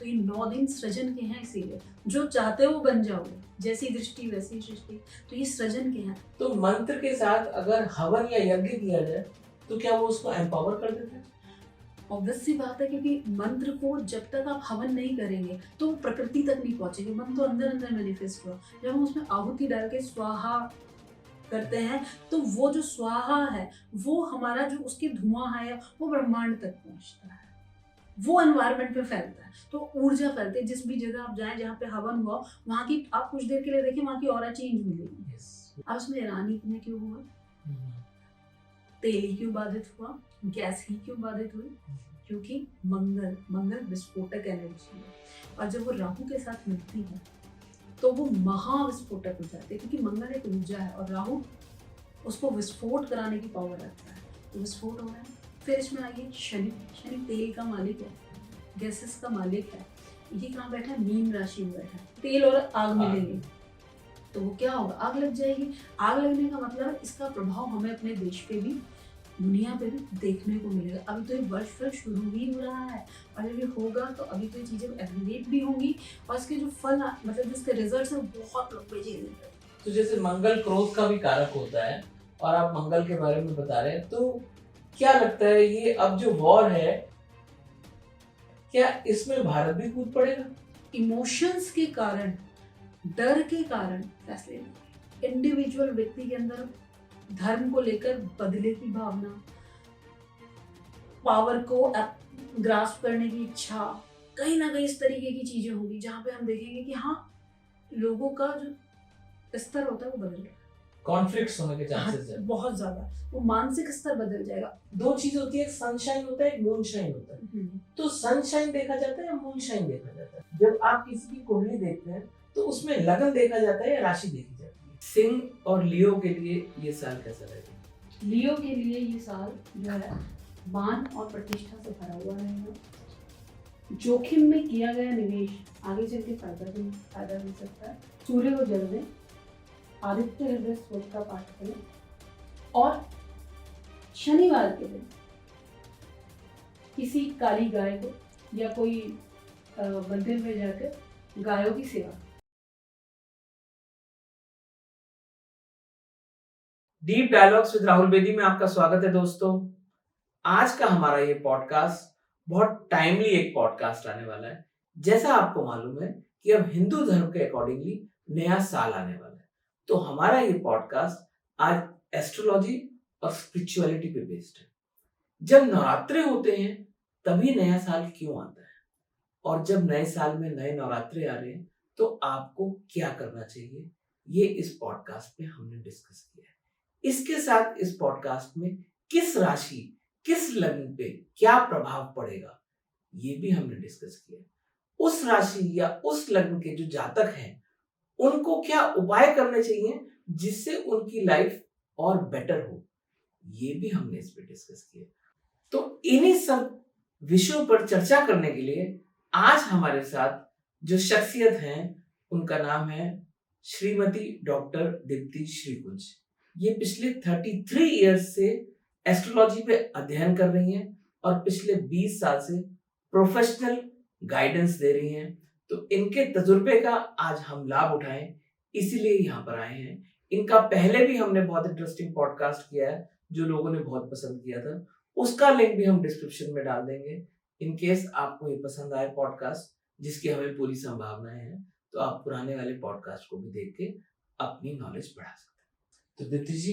ये 9 दिन सृजन के हैं, इसीलिए जो चाहते हो वो बन जाओगे, जैसी दृष्टि वैसी सृष्टि, तो ये सृजन के हैं। तो मंत्र के साथ अगर हवन या यज्ञ किया जाए तो क्या वो उसको एम्पावर कर देता है? ऑब्वियस सी बात है, क्योंकि मंत्र को जब तक आप हवन नहीं करेंगे तो वो प्रकृति तक नहीं पहुंचेंगे। मंत्र तो अंदर अंदर मैनिफेस्ट हुआ। जब हम उसमें आहुति डाल के स्वाहा करते हैं तो वो जो स्वाहा है वो हमारा जो उसकी धुआं है वो ब्रह्मांड तक पहुंचता है, वो एनवायरनमेंट में फैलता है, तो ऊर्जा फैलती है। जिस भी जगह आप जाएं जहाँ पे हवन हुआ, वहाँ की आप कुछ देर के लिए देखिए, वहाँ की ऑरा चेंज मिलेगी। अब उसमें ईरानी में क्यों हुआ, तेल ही क्यों बाधित हुआ, गैस ही क्यों बाधित हुई, क्योंकि मंगल विस्फोटक एनर्जी है, और जब वो राहु के साथ मिलती है तो वो महाविस्फोटक हो जाते हैं, क्योंकि मंगल एक ऊर्जा है और राहु उसको विस्फोट कराने की पावर रखता है, तो विस्फोट हो रहा है। फिर इसमें आइए शनि तेल का मालिक है, गैसेस का मालिक है, ये कहाँ बैठा है, मीन राशि में बैठा है। तेल और आग मिलेंगे तो वो क्या होगा, आग लग जाएगी। आग लगने का मतलब इसका प्रभाव हमें अपने देश पे भी, दुनिया पे भी देखने को मिलेगा। अभी तो ये वर्ष फिर शुरू ही हो रहा है, और जब ये होगा तो अभी तो ये चीजें एग्रीवेट भी होंगी, और इसके जो फल मतलब जिसके रिजल्ट है बहुत लंबे चीजें। तो जैसे मंगल क्रोध का भी कारक होता है और आप मंगल के बारे में बता रहे हैं, तो क्या लगता है ये अब जो वॉर है, क्या इसमें भारत भी कूद पड़ेगा? इमोशंस के कारण, डर के कारण फैसले, इंडिविजुअल व्यक्ति के अंदर धर्म को लेकर बदले की भावना, पावर को ग्रास्प करने की इच्छा, कहीं ना कहीं इस तरीके की चीजें होंगी जहाँ पे हम देखेंगे कि हाँ, लोगों का जो स्तर होता है वो बदल रहा है, कॉन्फ्लिक्ट्स होने के चांसेस है बहुत ज्यादा, वो मानसिक स्तर बदल जाएगा। दो चीज होती है, एक सनशाइन होता है, एक मूनशाइन होता है। तो सनशाइन देखा जाता है या मूनशाइन देखा जाता है? जब आप किसी की कुंडली देखते हैं तो उसमें लगन देखा जाता है या राशि देखी जाती है? सिंह और लियो के लिए ये साल कैसा रहेगा? लियो के लिए ये साल जो है मान और प्रतिष्ठा से भरा हुआ रहेगा। जोखिम में किया गया निवेश आगे चल के फायदा मिल सकता है। सूर्य को जल दें, आदित्य हृदय स्तोत्र का पाठ करें, और शनिवार के दिन किसी काली गाय को या कोई मंदिर में जाकर गायों की सेवा। Deep dialogues with Rahul Bedi में आपका स्वागत है दोस्तों। आज का हमारा ये पॉडकास्ट बहुत टाइमली एक पॉडकास्ट आने वाला है। जैसा आपको मालूम है कि अब हिंदू धर्म के अकॉर्डिंगली नया साल आने वाला है, तो हमारा ये पॉडकास्ट आज एस्ट्रोलॉजी और स्पिरिचुअलिटी पे बेस्ड है। जब नवरात्रे होते हैं तभी नया साल क्यों आता है, और जब नए साल में नए नवरात्रे आ रहे हैं तो आपको क्या करना चाहिए, ये इस पॉडकास्ट में हमने डिस्कस किया है। इसके साथ इस पॉडकास्ट में किस राशि, किस लग्न पे क्या प्रभाव पड़ेगा, ये भी हमने डिस्कस किया। उस राशि या उस लग्न के जो जातक हैं उनको क्या उपाय करने चाहिए जिससे उनकी लाइफ और बेटर हो, ये भी हमने इस पे डिस्कस किया। तो इन्हीं सब विषयों पर चर्चा करने के लिए आज हमारे साथ जो शख्सियत हैं उनका नाम है श्रीमती डॉक्टर दीप्ति श्रीकुंज। ये पिछले 33 इयर्स से एस्ट्रोलॉजी पे अध्ययन कर रही हैं और पिछले 20 साल से प्रोफेशनल गाइडेंस दे रही हैं। तो इनके तजुर्बे का आज हम लाभ उठाएं, इसीलिए यहाँ पर आए हैं। इनका पहले भी हमने बहुत इंटरेस्टिंग पॉडकास्ट किया है जो लोगों ने बहुत पसंद किया था, उसका लिंक भी हम डिस्क्रिप्शन में डाल देंगे। इन केस आपको ये पसंद आए पॉडकास्ट, जिसकी हमें पूरी संभावनाएं हैं, तो आप पुराने वाले पॉडकास्ट को भी देख के अपनी नॉलेज बढ़ा सकते हैं। तो Deepti ji,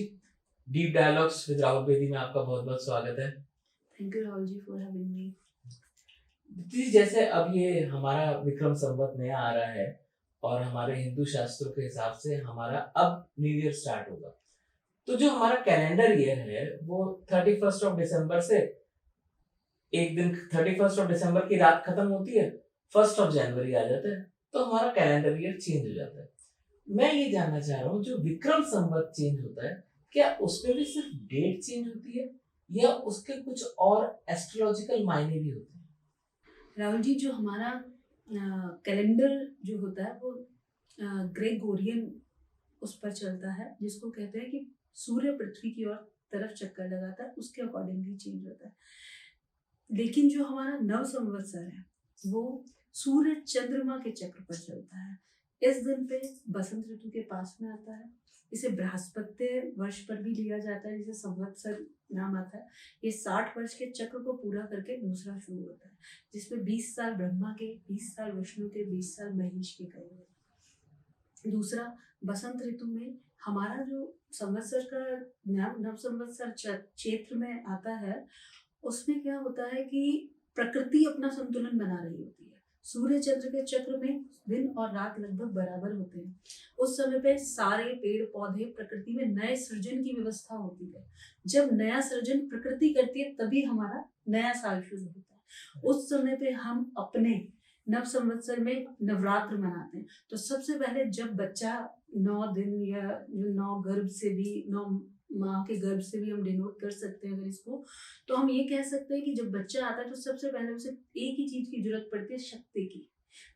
deep dialogues with Rahul Bedi में आपका बहुत बहुत स्वागत है। Thank you Rahul ji for having me. Deepti ji, जैसे अब ये हमारा विक्रम संवत नया आ रहा है और हमारे हिंदू शास्त्रों के हिसाब से हमारा अब न्यू ईयर स्टार्ट होगा, तो जो हमारा कैलेंडर ईयर है वो 31 ऑफ दिसंबर से एक दिन 31 ऑफ दिसंबर की रात खत्म होती है, 1 ऑफ जनवरी आ जाता है, तो हमारा कैलेंडर ईयर चेंज हो जाता है। मैं ये जानना चाह रहा हूँ, जो विक्रम संवत चेंज होता है, क्या उसमें भी सिर्फ डेट चेंज होती है या उसके कुछ और एस्ट्रोलॉजिकल मायने भी होते हैं? राहुल जी, जो हमारा कैलेंडर जो होता है वो ग्रेगोरियन उस पर चलता है, जिसको कहते हैं कि सूर्य पृथ्वी की ओर तरफ चक्कर लगाता है, उसके अकॉर्डिंगली चेंज होता है। लेकिन जो हमारा नव संवत्सर है वो सूर्य चंद्रमा के चक्र पर चलता है। इस दिन पे बसंत ऋतु के पास में आता है। इसे बृहस्पति वर्ष पर भी लिया जाता है, जिसे संवत्सर नाम आता है। ये 60 वर्ष के चक्र को पूरा करके दूसरा शुरू होता है, जिसमें 20 साल ब्रह्मा के, 20 साल विष्णु के, 20 साल महेश के गए हुए। दूसरा, बसंत ऋतु में हमारा जो संवत्सर का नव संवत्सर क्षेत्र में आता है, उसमें क्या होता है कि प्रकृति अपना संतुलन बना रही होती है। सूर्य चंद्र के चक्र में दिन और रात लगभग बराबर होते हैं। उस समय पे सारे पेड़ पौधे प्रकृति में नए सृजन की व्यवस्था होती है। जब नया सृजन प्रकृति करती है तभी हमारा नया साल शुरू होता है। उस समय पे हम अपने नव संवत्सर में नवरात्र मनाते हैं। तो सबसे पहले जब बच्चा 9 दिन या 9 गर्भ से भी 9 माँ के गर्भ से भी हम डिनोट कर सकते हैं अगर इसको, तो हम ये कह सकते हैं कि जब बच्चा आता है तो सबसे पहले उसे एक ही चीज की जरूरत पड़ती है, शक्ति की।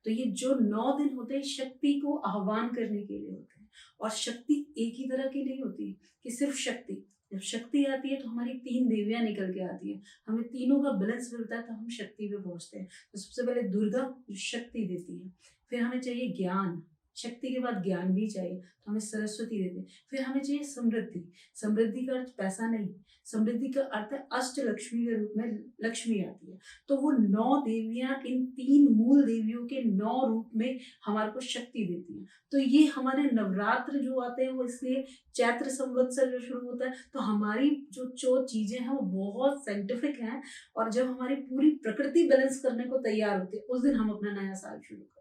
तो ये जो 9 दिन होते हैं शक्ति को आह्वान करने के लिए होते हैं। और शक्ति एक ही तरह की नहीं होती कि सिर्फ शक्ति। जब शक्ति आती है तो हमारी 3 देवियां निकल के आती हैं, हमें तीनों का बैलेंस मिलता है तो हम शक्ति पे पहुंचते हैं। तो सबसे पहले दुर्गा जो शक्ति देती है, फिर हमें चाहिए ज्ञान, शक्ति के बाद ज्ञान भी चाहिए तो हमें सरस्वती देते हैं। फिर हमें चाहिए समृद्धि। समृद्धि का अर्थ पैसा नहीं, समृद्धि का अर्थ है अष्ट लक्ष्मी के रूप में लक्ष्मी आती है। तो वो 9 देवियां इन 3 मूल देवियों के 9 रूप में हमारे को शक्ति देती है। तो ये हमारे नवरात्र जो आते हैं वो इसलिए चैत्र संवत्सर जो शुरू होता है, तो हमारी जो चीजें हैं वो बहुत साइंटिफिक हैं। और जब हमारी पूरी प्रकृति बैलेंस करने को तैयार होती है उस दिन हम अपना नया साल शुरू करते हैं।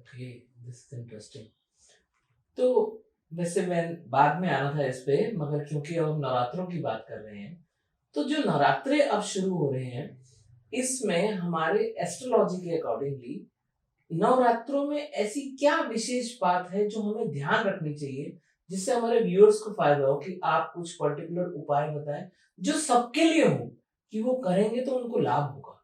Okay, this is interesting. तो वैसे मैं बाद में आना था इस पे, मगर क्योंकि अब हम नवरात्रों की बात कर रहे हैं, तो जो नवरात्रे अब शुरू हो रहे हैं इसमें हमारे एस्ट्रोलॉजी के अकॉर्डिंगली नवरात्रों में ऐसी क्या विशेष बात है जो हमें ध्यान रखनी चाहिए, जिससे हमारे व्यूअर्स को फायदा हो, कि आप कुछ पर्टिकुलर उपाय बताएं जो सबके लिए हो, कि वो करेंगे तो उनको लाभ होगा।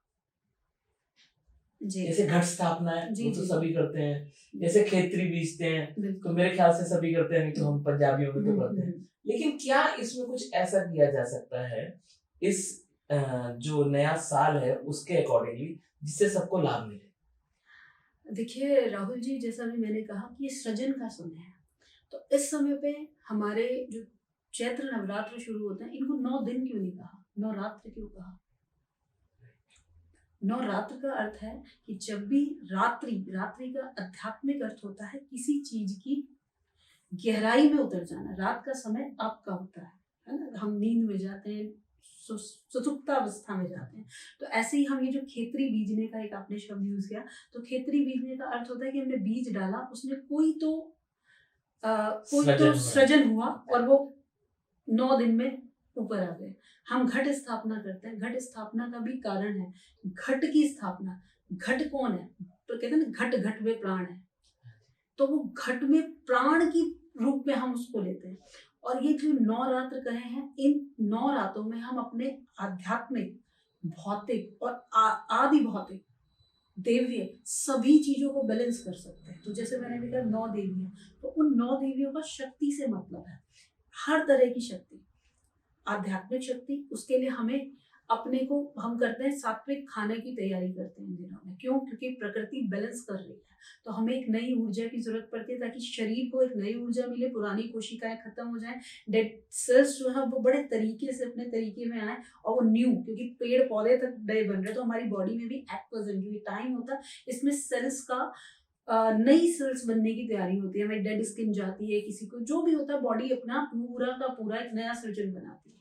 जैसे घट स्थापना है वो तो सभी करते हैं, जैसे खेतरी बीजते हैं तो मेरे ख्याल से सभी करते हैं, नहीं तो हम पंजाबियों में तो करते हैं। लेकिन क्या इसमें कुछ ऐसा किया जा सकता है इस जो नया साल है उसके अकॉर्डिंगली, जिससे सबको लाभ मिले? देखिए राहुल जी, जैसा भी मैंने कहा कि ये सृजन का समय है, तो इस समय पे हमारे जो चैत्र नवरात्र शुरू होते हैं, इनको 9 दिन क्यों नहीं कहा, नवरात्र क्यों कहा? नवरात्र का अर्थ है कि जब भी रात्रि का आध्यात्मिक अर्थ होता है किसी चीज की गहराई में उतर जाना। रात का समय आपका होता है ना, हम नींद में जाते हैं, सुसुप्तावस्था में जाते हैं। तो ऐसे ही हम ये जो खेतरी बीजने का एक आपने शब्द यूज किया, तो खेतरी बीजने का अर्थ होता है कि हमने बीज डाला, उसमें कोई तो सृजन हुआ और वो 9 दिन में ऊपर आ गए। हम घट स्थापना करते हैं, घट स्थापना का भी कारण है, घट की स्थापना। घट कौन है? तो कहते हैं ना, घट घट में प्राण है, तो वो घट में प्राण की रूप में हम उसको लेते हैं। और ये जो 9 रात्र कहे हैं, इन 9 रातों में हम अपने आध्यात्मिक, भौतिक और आदि भौतिक, देवीय सभी चीजों को बैलेंस कर सकते हैं। तो जैसे मैंने भी कहा 9 देवियां, तो उन 9 देवियों का शक्ति से मतलब है हर तरह की शक्ति, आध्यात्मिक शक्ति। उसके लिए हमें अपने को हम करते हैं, सात्विक खाने की तैयारी करते हैं इन दिनों में। क्यों? क्योंकि प्रकृति बैलेंस कर रही है, तो हमें एक नई ऊर्जा की जरूरत पड़ती है ताकि शरीर को एक नई ऊर्जा मिले, पुरानी कोशिकाएं खत्म हो जाएं, डेड सेल्स जो है वो बड़े तरीके से अपने तरीके में आए और वो न्यू, क्योंकि पेड़ पौधे तक नए बन रहे हैं, तो हमारी बॉडी में भी एक्वजन जो टाइम होता है, इसमें सेल्स का नई सेल्स बनने की तैयारी होती है। हमारी डेड स्किन जाती है, किसी को जो भी होता है, बॉडी अपना पूरा का पूरा एक नया सृजन बनाती है।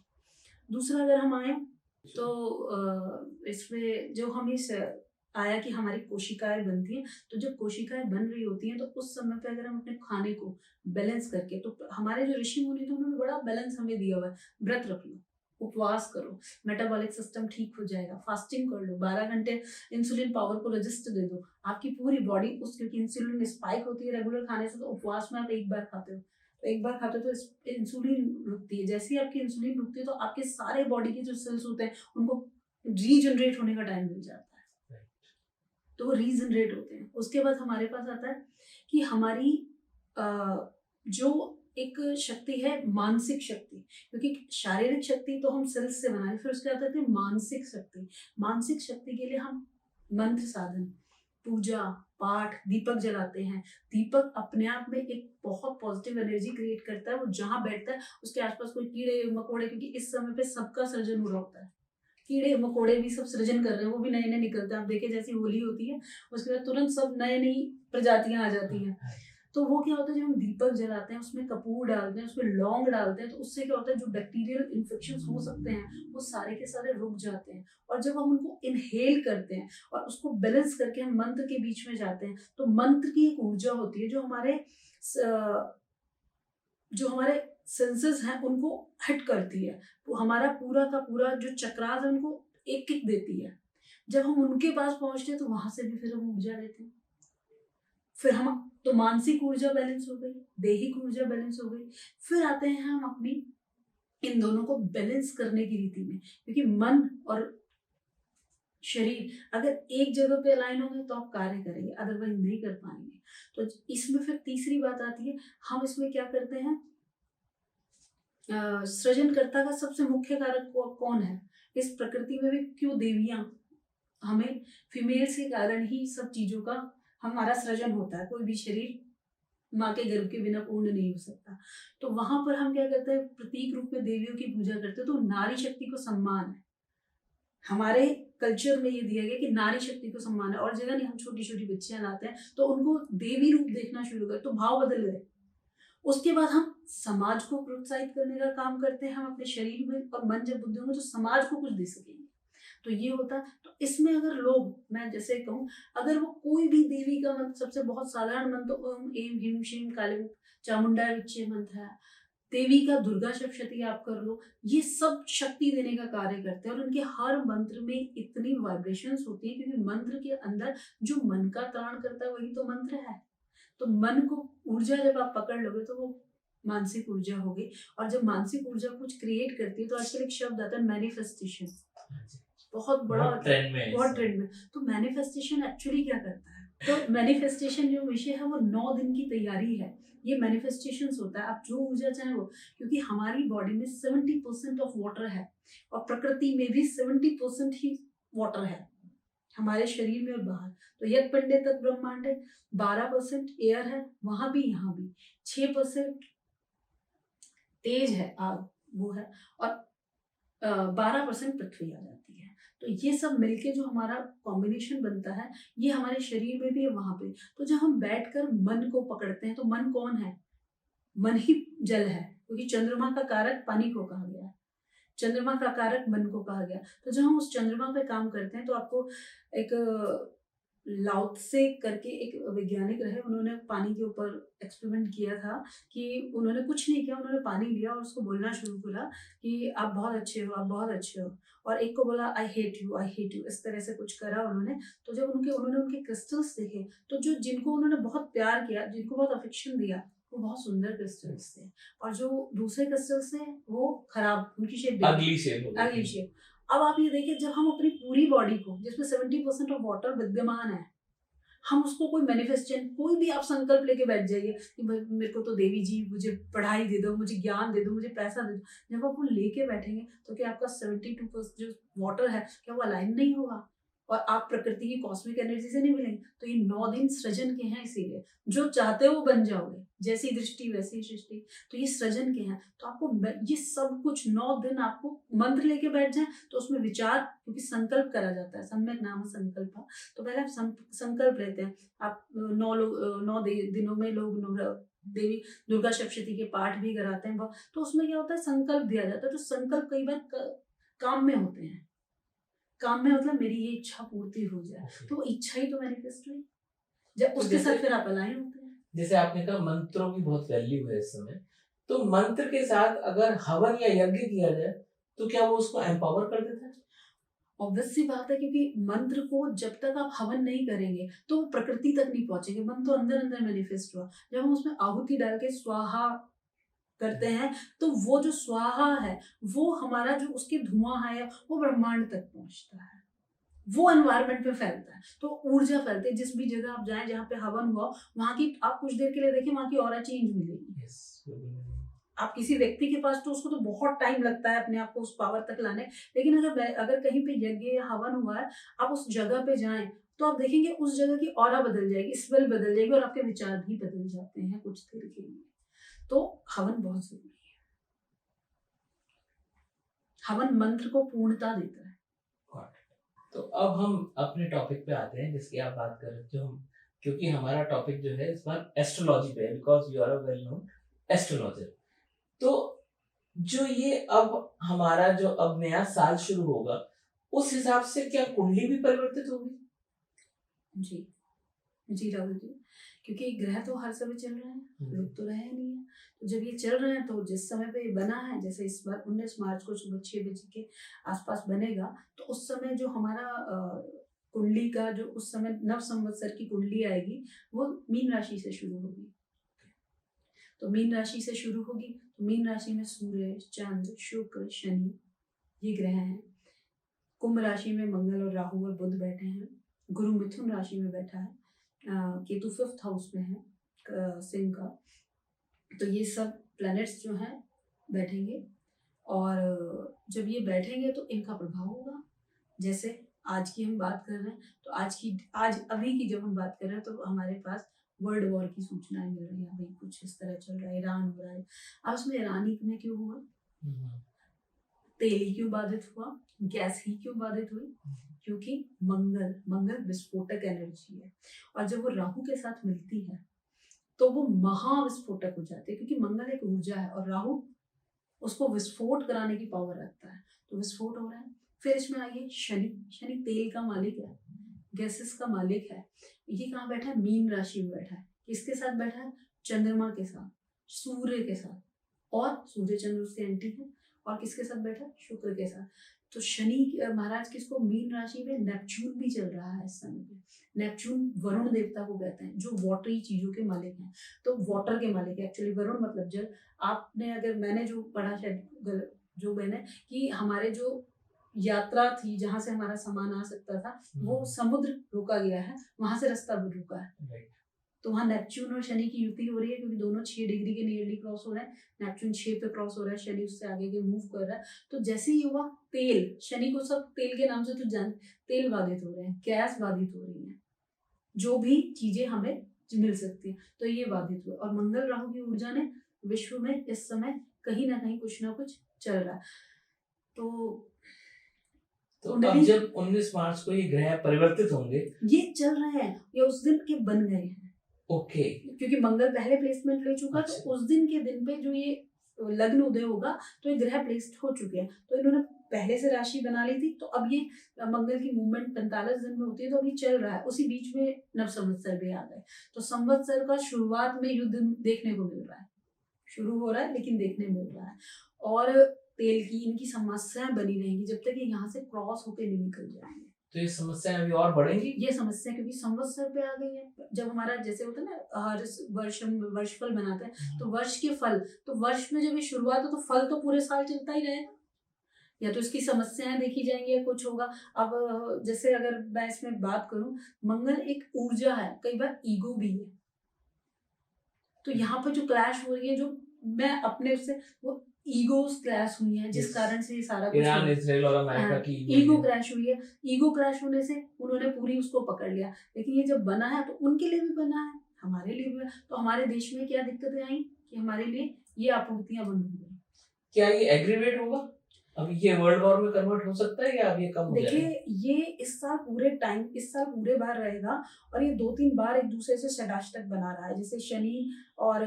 दूसरा, अगर हम आए तो इसमें जो हम इस आया कि हमारी कोशिकाएं बनती हैं, तो जब कोशिकाएं बन रही होती हैं तो उस समय पे अगर हम अपने खाने को बैलेंस करके, तो हमारे जो ऋषि मुनि थे उन्होंने बड़ा बैलेंस हमें दिया हुआ है। व्रत रख लो, उपवास करो, मेटाबॉलिक सिस्टम ठीक हो जाएगा, फास्टिंग कर लो, 12 घंटे इंसुलिन पावर को रजिस्टर दे दो, आपकी पूरी बॉडी उस, क्योंकि इंसुलिन में स्पाइक होती है रेगुलर खाने से, तो उपवास में आप एक बार खाते हो, तो इंसुलिन रुकती है। जैसे ही आपकी इंसुलिन रुकती है तो आपके सारे बॉडी के जो सेल्स होते हैं उनको रीजनरेट होने का टाइम मिल जाता है, तो वो रीजनरेट होते हैं। उसके बाद हमारे पास आता है कि हमारी जो एक शक्ति है मानसिक शक्ति, क्योंकि शारीरिक शक्ति तो हम सेल्स से बनाए, फिर उसके बाद आते हैं मानसिक शक्ति। मानसिक शक्ति के लिए हम मंत्र साधन, पूजा पाठ, दीपक जलाते हैं। दीपक अपने आप में एक बहुत पॉजिटिव एनर्जी क्रिएट करता है। वो जहाँ बैठता है उसके आसपास कोई कीड़े मकोड़े, क्योंकि इस समय पे सबका सृजन हो रहा होता है, कीड़े मकोड़े भी सब सृजन कर रहे हैं, वो भी नए नए निकलते हैं। आप देखिए जैसी होली होती है उसके बाद तुरंत सब नए नई प्रजातियां आ जाती हैं। तो वो क्या होता है, जब हम दीपक जलाते हैं उसमें कपूर डालते हैं, उसमें लौंग डालते हैं, तो उससे क्या होता है, जो बैक्टीरियल इन्फेक्शन हो सकते हैं वो सारे के सारे रुक जाते हैं। और जब हम उनको इनहेल करते हैं और उसको बैलेंस करके हम मंत्र के बीच में जाते हैं, तो मंत्र की एक ऊर्जा होती है जो हमारे सेंसेस हैं उनको हिट करती है। वो हमारा पूरा का पूरा जो चक्रास है उनको एक किक देती है। जब हम उनके पास पहुंचते हैं तो वहां से भी फिर हम ऊर्जा लेते हैं। फिर हम तो मानसिक ऊर्जा बैलेंस हो गई, दैहिक ऊर्जा बैलेंस हो गई। फिर आते हैं हम अपनी इन दोनों को बैलेंस करने की रीति में, क्योंकि मन और शरीर अगर एक जगह पे अलाइन होंगे तो आप कार्य करेंगे, अदरवाइज नहीं कर पाएंगे। तो इसमें फिर तीसरी बात आती है, हम इसमें क्या करते हैं, सृजनकर्ता का सबसे मुख्य कारक कौन है इस प्रकृति में भी, क्यों देवियां, हमें फीमेल्स के कारण ही सब चीजों का हमारा सृजन होता है। कोई भी शरीर माँ के गर्भ के बिना पूर्ण नहीं हो सकता। तो वहां पर हम क्या करते हैं, प्रतीक रूप में देवियों की पूजा करते हैं। तो नारी शक्ति को सम्मान है, हमारे कल्चर में ये दिया गया कि नारी शक्ति को सम्मान है। और जगह नहीं, हम छोटी छोटी बच्चियां लाते हैं तो उनको देवी रूप देखना शुरू कर, तो भाव बदल गए। उसके बाद हम समाज को प्रोत्साहित करने का काम करते हैं, हम अपने शरीर में और मन जब बुद्धि होंगे तो समाज को कुछ दे सकेंगे। तो ये होता है। तो इसमें अगर लोग, मैं जैसे कहूँ, अगर वो कोई भी देवी का मंत्र, सबसे बहुत साधारण मंत्र ओम एम ह्रीम श्रीम काली चामुंडा विच्चे मंत्र है, देवी का दुर्गा सप्तशती आप कर लो, ये सब शक्ति देने का कार्य करते हैं। और उनके हर मंत्र में इतनी वाइब्रेशंस होती है, क्योंकि मंत्र के अंदर जो मन का त्राण करता है वही तो मंत्र है। तो मन को ऊर्जा जब आप पकड़ लोगे तो वो मानसिक ऊर्जा होगी। और जब मानसिक ऊर्जा कुछ क्रिएट करती है, तो आजकल एक शब्द आता है मैनिफेस्टेशन, बहुत बड़ा, बहुत ट्रेंड में। तो मैनिफेस्टेशन एक्चुअली क्या करता है, तो मैनिफेस्टेशन जो विषय है वो 9 दिन की तैयारी है। ये मैनिफेस्टेशंस होता है, आप जो ऊर्जा चाहे वो, क्योंकि हमारी बॉडी में 70% ऑफ वाटर है और प्रकृति में भी 70% ही वाटर है, हमारे शरीर में और बाहर। तो यद पिंडे तत् ब्रह्मांड है, 12% एयर है वहां भी यहाँ भी, 6% तेज है आग वो है, और 12% पृथ्वी आ जाती है। तो ये सब मिलके जो हमारा कॉम्बिनेशन बनता है, ये हमारे शरीर में भी है वहां पे। तो जब हम बैठकर मन को पकड़ते हैं, तो मन कौन है, मन ही जल है, क्योंकि चंद्रमा का कारक पानी को कहा गया है, चंद्रमा का कारक मन को कहा गया। तो जब हम उस चंद्रमा पे काम करते हैं, तो आपको एक लाउत्से करके एक वैज्ञानिक रहे, उन्होंने पानी के ऊपर एक्सपेरिमेंट किया था कि उन्होंने कुछ नहीं किया, उन्होंने पानी लिया और उसको बोलना शुरू करा कि आप बहुत अच्छे हो, आप बहुत अच्छे हो। और एक को बोला I hate you, I hate you, इस तरह से कुछ करा उन्होंने। तो जब उन्होंने उनके क्रिस्टल्स देखे, तो जो जिनको उन्होंने बहुत प्यार किया, जिनको बहुत अफेक्शन दिया, वो बहुत सुंदर क्रिस्टल्स थे। और जो दूसरे क्रिस्टल्स थे वो खराब, उनकी शेप अगली शेप। अब आप ये देखिए, जब हम अपनी पूरी बॉडी को, जिसमें 70% ऑफ वाटर विद्यमान है, हम उसको कोई मैनिफेस्टेशन, कोई भी आप संकल्प लेके बैठ जाइए कि मेरे को तो देवी जी मुझे पढ़ाई दे दो, मुझे ज्ञान दे दो, मुझे पैसा दे दो, जब आप वो लेके बैठेंगे तो क्या आपका 72% जो वाटर है क्या वो अलाइन नहीं होगा, और आप प्रकृति की कॉस्मिक एनर्जी से नहीं मिलेंगे। तो ये 9 दिन सृजन के हैं, इसीलिए जो चाहते हो वो बन जाओगे, जैसी दृष्टि वैसी सृष्टि। तो ये सृजन के हैं। तो आपको ये सब कुछ 9 दिन आपको मंत्र लेके बैठ जाए, तो उसमें विचार, क्योंकि संकल्प करा जाता है, सम्यक नाम संकल्प। तो पहले आप संकल्प लेते हैं, आप 9 दिनों में लोग देवी दुर्गा सप्तशती के पाठ भी कराते हैं। तो उसमें क्या होता है, संकल्प दिया जाता है। तो संकल्प कई बार काम में होते हैं, काम में मतलब मेरी ये इच्छा पूर्ति हो जाए, तो वो इच्छा ही तो मैनिफेस्ट हुई, जब उसके साथ फिर आप अलाइन होते हैं। जैसे आपने कहा मंत्रों की बहुत वैल्यू है इस समय, तो मंत्र के साथ अगर हवन या यज्ञ किया जाए तो क्या वो उसको एम्पावर कर देता है? ऑब्वियस सी बात है, क्योंकि मंत्र को जब तक आप हवन नहीं करेंगे तो वो प्रकृति तक नहीं पहुंचेंगे। मन तो अंदर अंदर मैनिफेस्ट हुआ, जब हम उसमें आहुति डाल के स्वाहा करते हैं, तो वो जो स्वाहा है वो हमारा जो उसके धुआं है वो ब्रह्मांड तक पहुंचता है, वो एनवायरमेंट में फैलता है, तो ऊर्जा फैलती है। जिस भी जगह आप जाएं जहाँ पे हवन हुआ, वहां की आप कुछ देर के लिए देखिए, वहां की ऑरा चेंज मिलेगी। आप किसी व्यक्ति के पास तो उसको तो बहुत टाइम लगता है अपने आप को उस पावर तक लाने, लेकिन अगर कहीं पे यज्ञ या हवन हुआ है, आप उस जगह पे जाएं तो आप देखेंगे उस जगह की ऑरा बदल जाएगी, स्मेल बदल जाएगी और आपके विचार भी बदल जाते हैं कुछ देर के लिए। तो हवन बहुत जरूरी है। हवन मंत्र को पूर्णता देता है। तो अब हम अपने टॉपिक पे आते हैं जिसकी आप बात कर रहे थे। क्योंकि हमारा टॉपिक जो है इस बार एस्ट्रोलॉजी पे है, because you are a well known astrologer. तो जो ये अब हमारा जो अब नया साल शुरू होगा, उस हिसाब से क्या कुंडली भी परिवर्तित होगी? जी जी राहुल जी, क्योंकि ग्रह तो हर समय चल रहे हैं, लोग तो रहे नहीं है। तो जब ये चल रहे हैं तो जिस समय पे ये बना है, जैसे इस बार 19 मार्च को सुबह 6 बजे के आसपास बनेगा, तो उस समय जो हमारा कुंडली का जो उस समय नव संवत्सर की कुंडली आएगी वो मीन राशि से शुरू होगी। तो मीन राशि से शुरू होगी तो मीन राशि में सूर्य, चंद्र, शुक्र, शनि ये ग्रह हैं। कुंभ राशि में मंगल और राहु और बुध बैठे हैं। गुरु मिथुन राशि में बैठा है। केतु 5th हाउस में है सिंह का। तो ये सब प्लैनेट्स जो हैं बैठेंगे, और जब ये बैठेंगे तो इनका प्रभाव होगा। जैसे आज की हम बात कर रहे हैं तो आज अभी की जब हम बात कर रहे हैं तो हमारे पास वर्ल्ड वॉर की सूचनाएं मिल रही हैं। भाई कुछ इस तरह चल रहा है, ईरान हो रहा है। अब उसमें ईरानी में क्यों हुआ? तेल ही क्यों बाधित हुआ? गैस ही क्यों बाधित हुई? क्योंकि मंगल विस्फोटक एनर्जी है, और जब वो राहु के साथ मिलती है तो वो महाविस्फोटक हो जाती है, क्योंकि मंगल एक ऊर्जा है और राहु उसको विस्फोट कराने की पावर रखता है। तो विस्फोट हो रहा है। फिर इसमें आइए शनि तेल का मालिक है, गैसेस का मालिक है। ये कहाँ बैठा है? मीन राशि में बैठा है। किसके साथ बैठा है? चंद्रमा के साथ, सूर्य के साथ, और सूर्य चंद्र उसके एंटी है। और किसके साथ बैठा? शुक्र के साथ। तो शनि महाराज किसको? मीन राशि में नेपच्यून भी चल रहा है इस समय पे। नेपच्यून वरुण देवता को कहते हैं, जो वाटरी चीजों के मालिक हैं। तो वाटर के मालिक है एक्चुअली। वरुण मतलब जल। आपने अगर मैंने जो पढ़ा शायद जो मैंने कि हमारे जो यात्रा थी जहां से हमारा सामान आ सकता था वो समुद्र रोका गया है, वहां से रास्ता रुका है। तो वहाँ नेपच्यून और शनि की युति हो रही है, क्योंकि दोनों 6 डिग्री के नियरली क्रॉस हो रहे हैं। नेपच्यून 6 पे क्रॉस हो रहा है, शनि उससे आगे के मूव कर रहा है। तो जैसे ही हुआ तेल, शनि को सब तेल के नाम से तो जान, तेल बाधित हो रहे हैं, गैस बाधित हो रही है, जो भी चीजें हमें मिल सकती है तो ये बाधित हुआ। और मंगल राहु की ऊर्जा ने विश्व में इस समय कहीं ना कहीं कुछ ना कुछ चल रहा है। तो अब जब 19 मार्च को ये ग्रह परिवर्तित होंगे, ये चल रहे हैं, ये उस दिन के बन गए हैं। ओके। क्योंकि मंगल पहले प्लेसमेंट ले चुका, तो उस दिन के दिन पे जो ये लग्न उदय होगा तो ये ग्रह प्लेस्ड हो चुके हैं। तो इन्होंने पहले से राशि बना ली थी। तो अब ये मंगल की मूवमेंट 45 दिन में होती है, तो अभी चल रहा है। उसी बीच में नव संवत्सर भी आ गए। तो संवत्सर का शुरुआत में युद्ध देखने को मिल रहा है, शुरू हो रहा है लेकिन देखने मिल रहा है। और तेल की इनकी समस्याएं बनी रहेंगी जब तक ये यहाँ से क्रॉस होकर नहीं निकल जाएंगे। तो ये समस्याएं अभी और बढ़ेंगी। ये समस्या क्योंकि संवत्सर पे आ गई है। जब हमारा जैसे होता है ना हर वर्षफल बनाते हैं, तो वर्ष के फल, तो वर्ष में जब ये शुरुआत हो तो फल तो पूरे साल चलता ही रहेगा। या तो इसकी समस्याएं देखी जाएंगी या कुछ होगा। अब जैसे अगर मैं इसमें बात करूं, मंगल एक ऊर्जा है, कई बार ईगो भी है। तो यहाँ पर जो क्लैश हो रही है, जो मैं अपने उससे वो ईगोस क्लैश हुई है, जिस कारण से ये सारा कुछ ईरान, इजराइल और अमेरिका की ईगो क्रैश हुई है। ईगो क्रैश होने से उन्होंने पूरी उसको पकड़ लिया। लेकिन ये जब बना है तो उनके लिए भी बना है, हमारे लिए भी। तो हमारे देश में क्या दिक्कतें आई कि हमारे लिए ये आपूर्तियां बंद हो गई। क्या ये एग्रीवेट होगा? अब ये वर्ल्ड वॉर में कन्वर्ट हो सकता है या अब ये कम हो जाएगा? देखिए, ये इस साल पूरे बार रहेगा, और ये 2-3 बार एक दूसरे से षडाष्टक बना रहा है। जैसे शनि और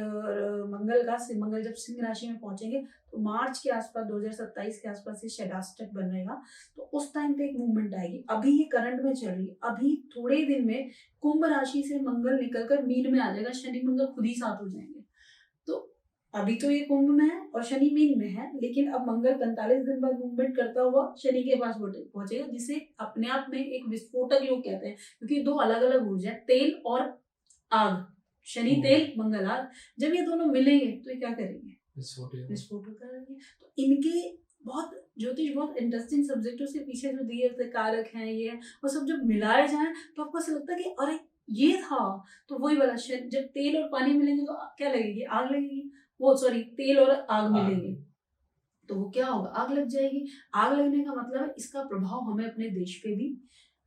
मंगल जब सिंह राशि में पहुंचेंगे तो मार्च के आसपास 2027 के आसपास ये षडाष्टक बनेगा। तो उस टाइम पे एक मूवमेंट आएगी। अभी ये करंट में चल रही है। अभी थोड़े दिन में कुंभ राशि से मंगल निकलकर मीन में आ जाएगा, शनि मंगल खुद ही साथ हो जाएंगे। तो अभी तो ये कुंभ में है और शनि मीन में है, लेकिन अब मंगल 45 दिन बाद मूवमेंट करता हुआ शनि के पास पहुंचेगा, जिसे अपने आप में एक विस्फोटक योग कहते हैं। क्योंकि दो अलग अलग ऊर्जा, तेल और आग, शनि तेल मंगल आग, जब ये दोनों मिलेंगे तो ये क्या करेंगे? विस्फोट करेंगे। तो इनके बहुत ज्योतिष बहुत इंटरेस्टिंग सब्जेक्टों से पीछे जो दिए थे कारक हैं, ये वो सब जब मिलाए जाए तो आपको ऐसा लगता है कि अरे ये था। तो वही वाला जब तेल और पानी मिलेंगे तो क्या लगेगी? आग लगेगी। वो सॉरी तेल और आग हाँ। मिलेंगे, तो वो क्या होगा, आग लग जाएगी। आग लगने का मतलब है इसका प्रभाव हमें अपने देश पे भी,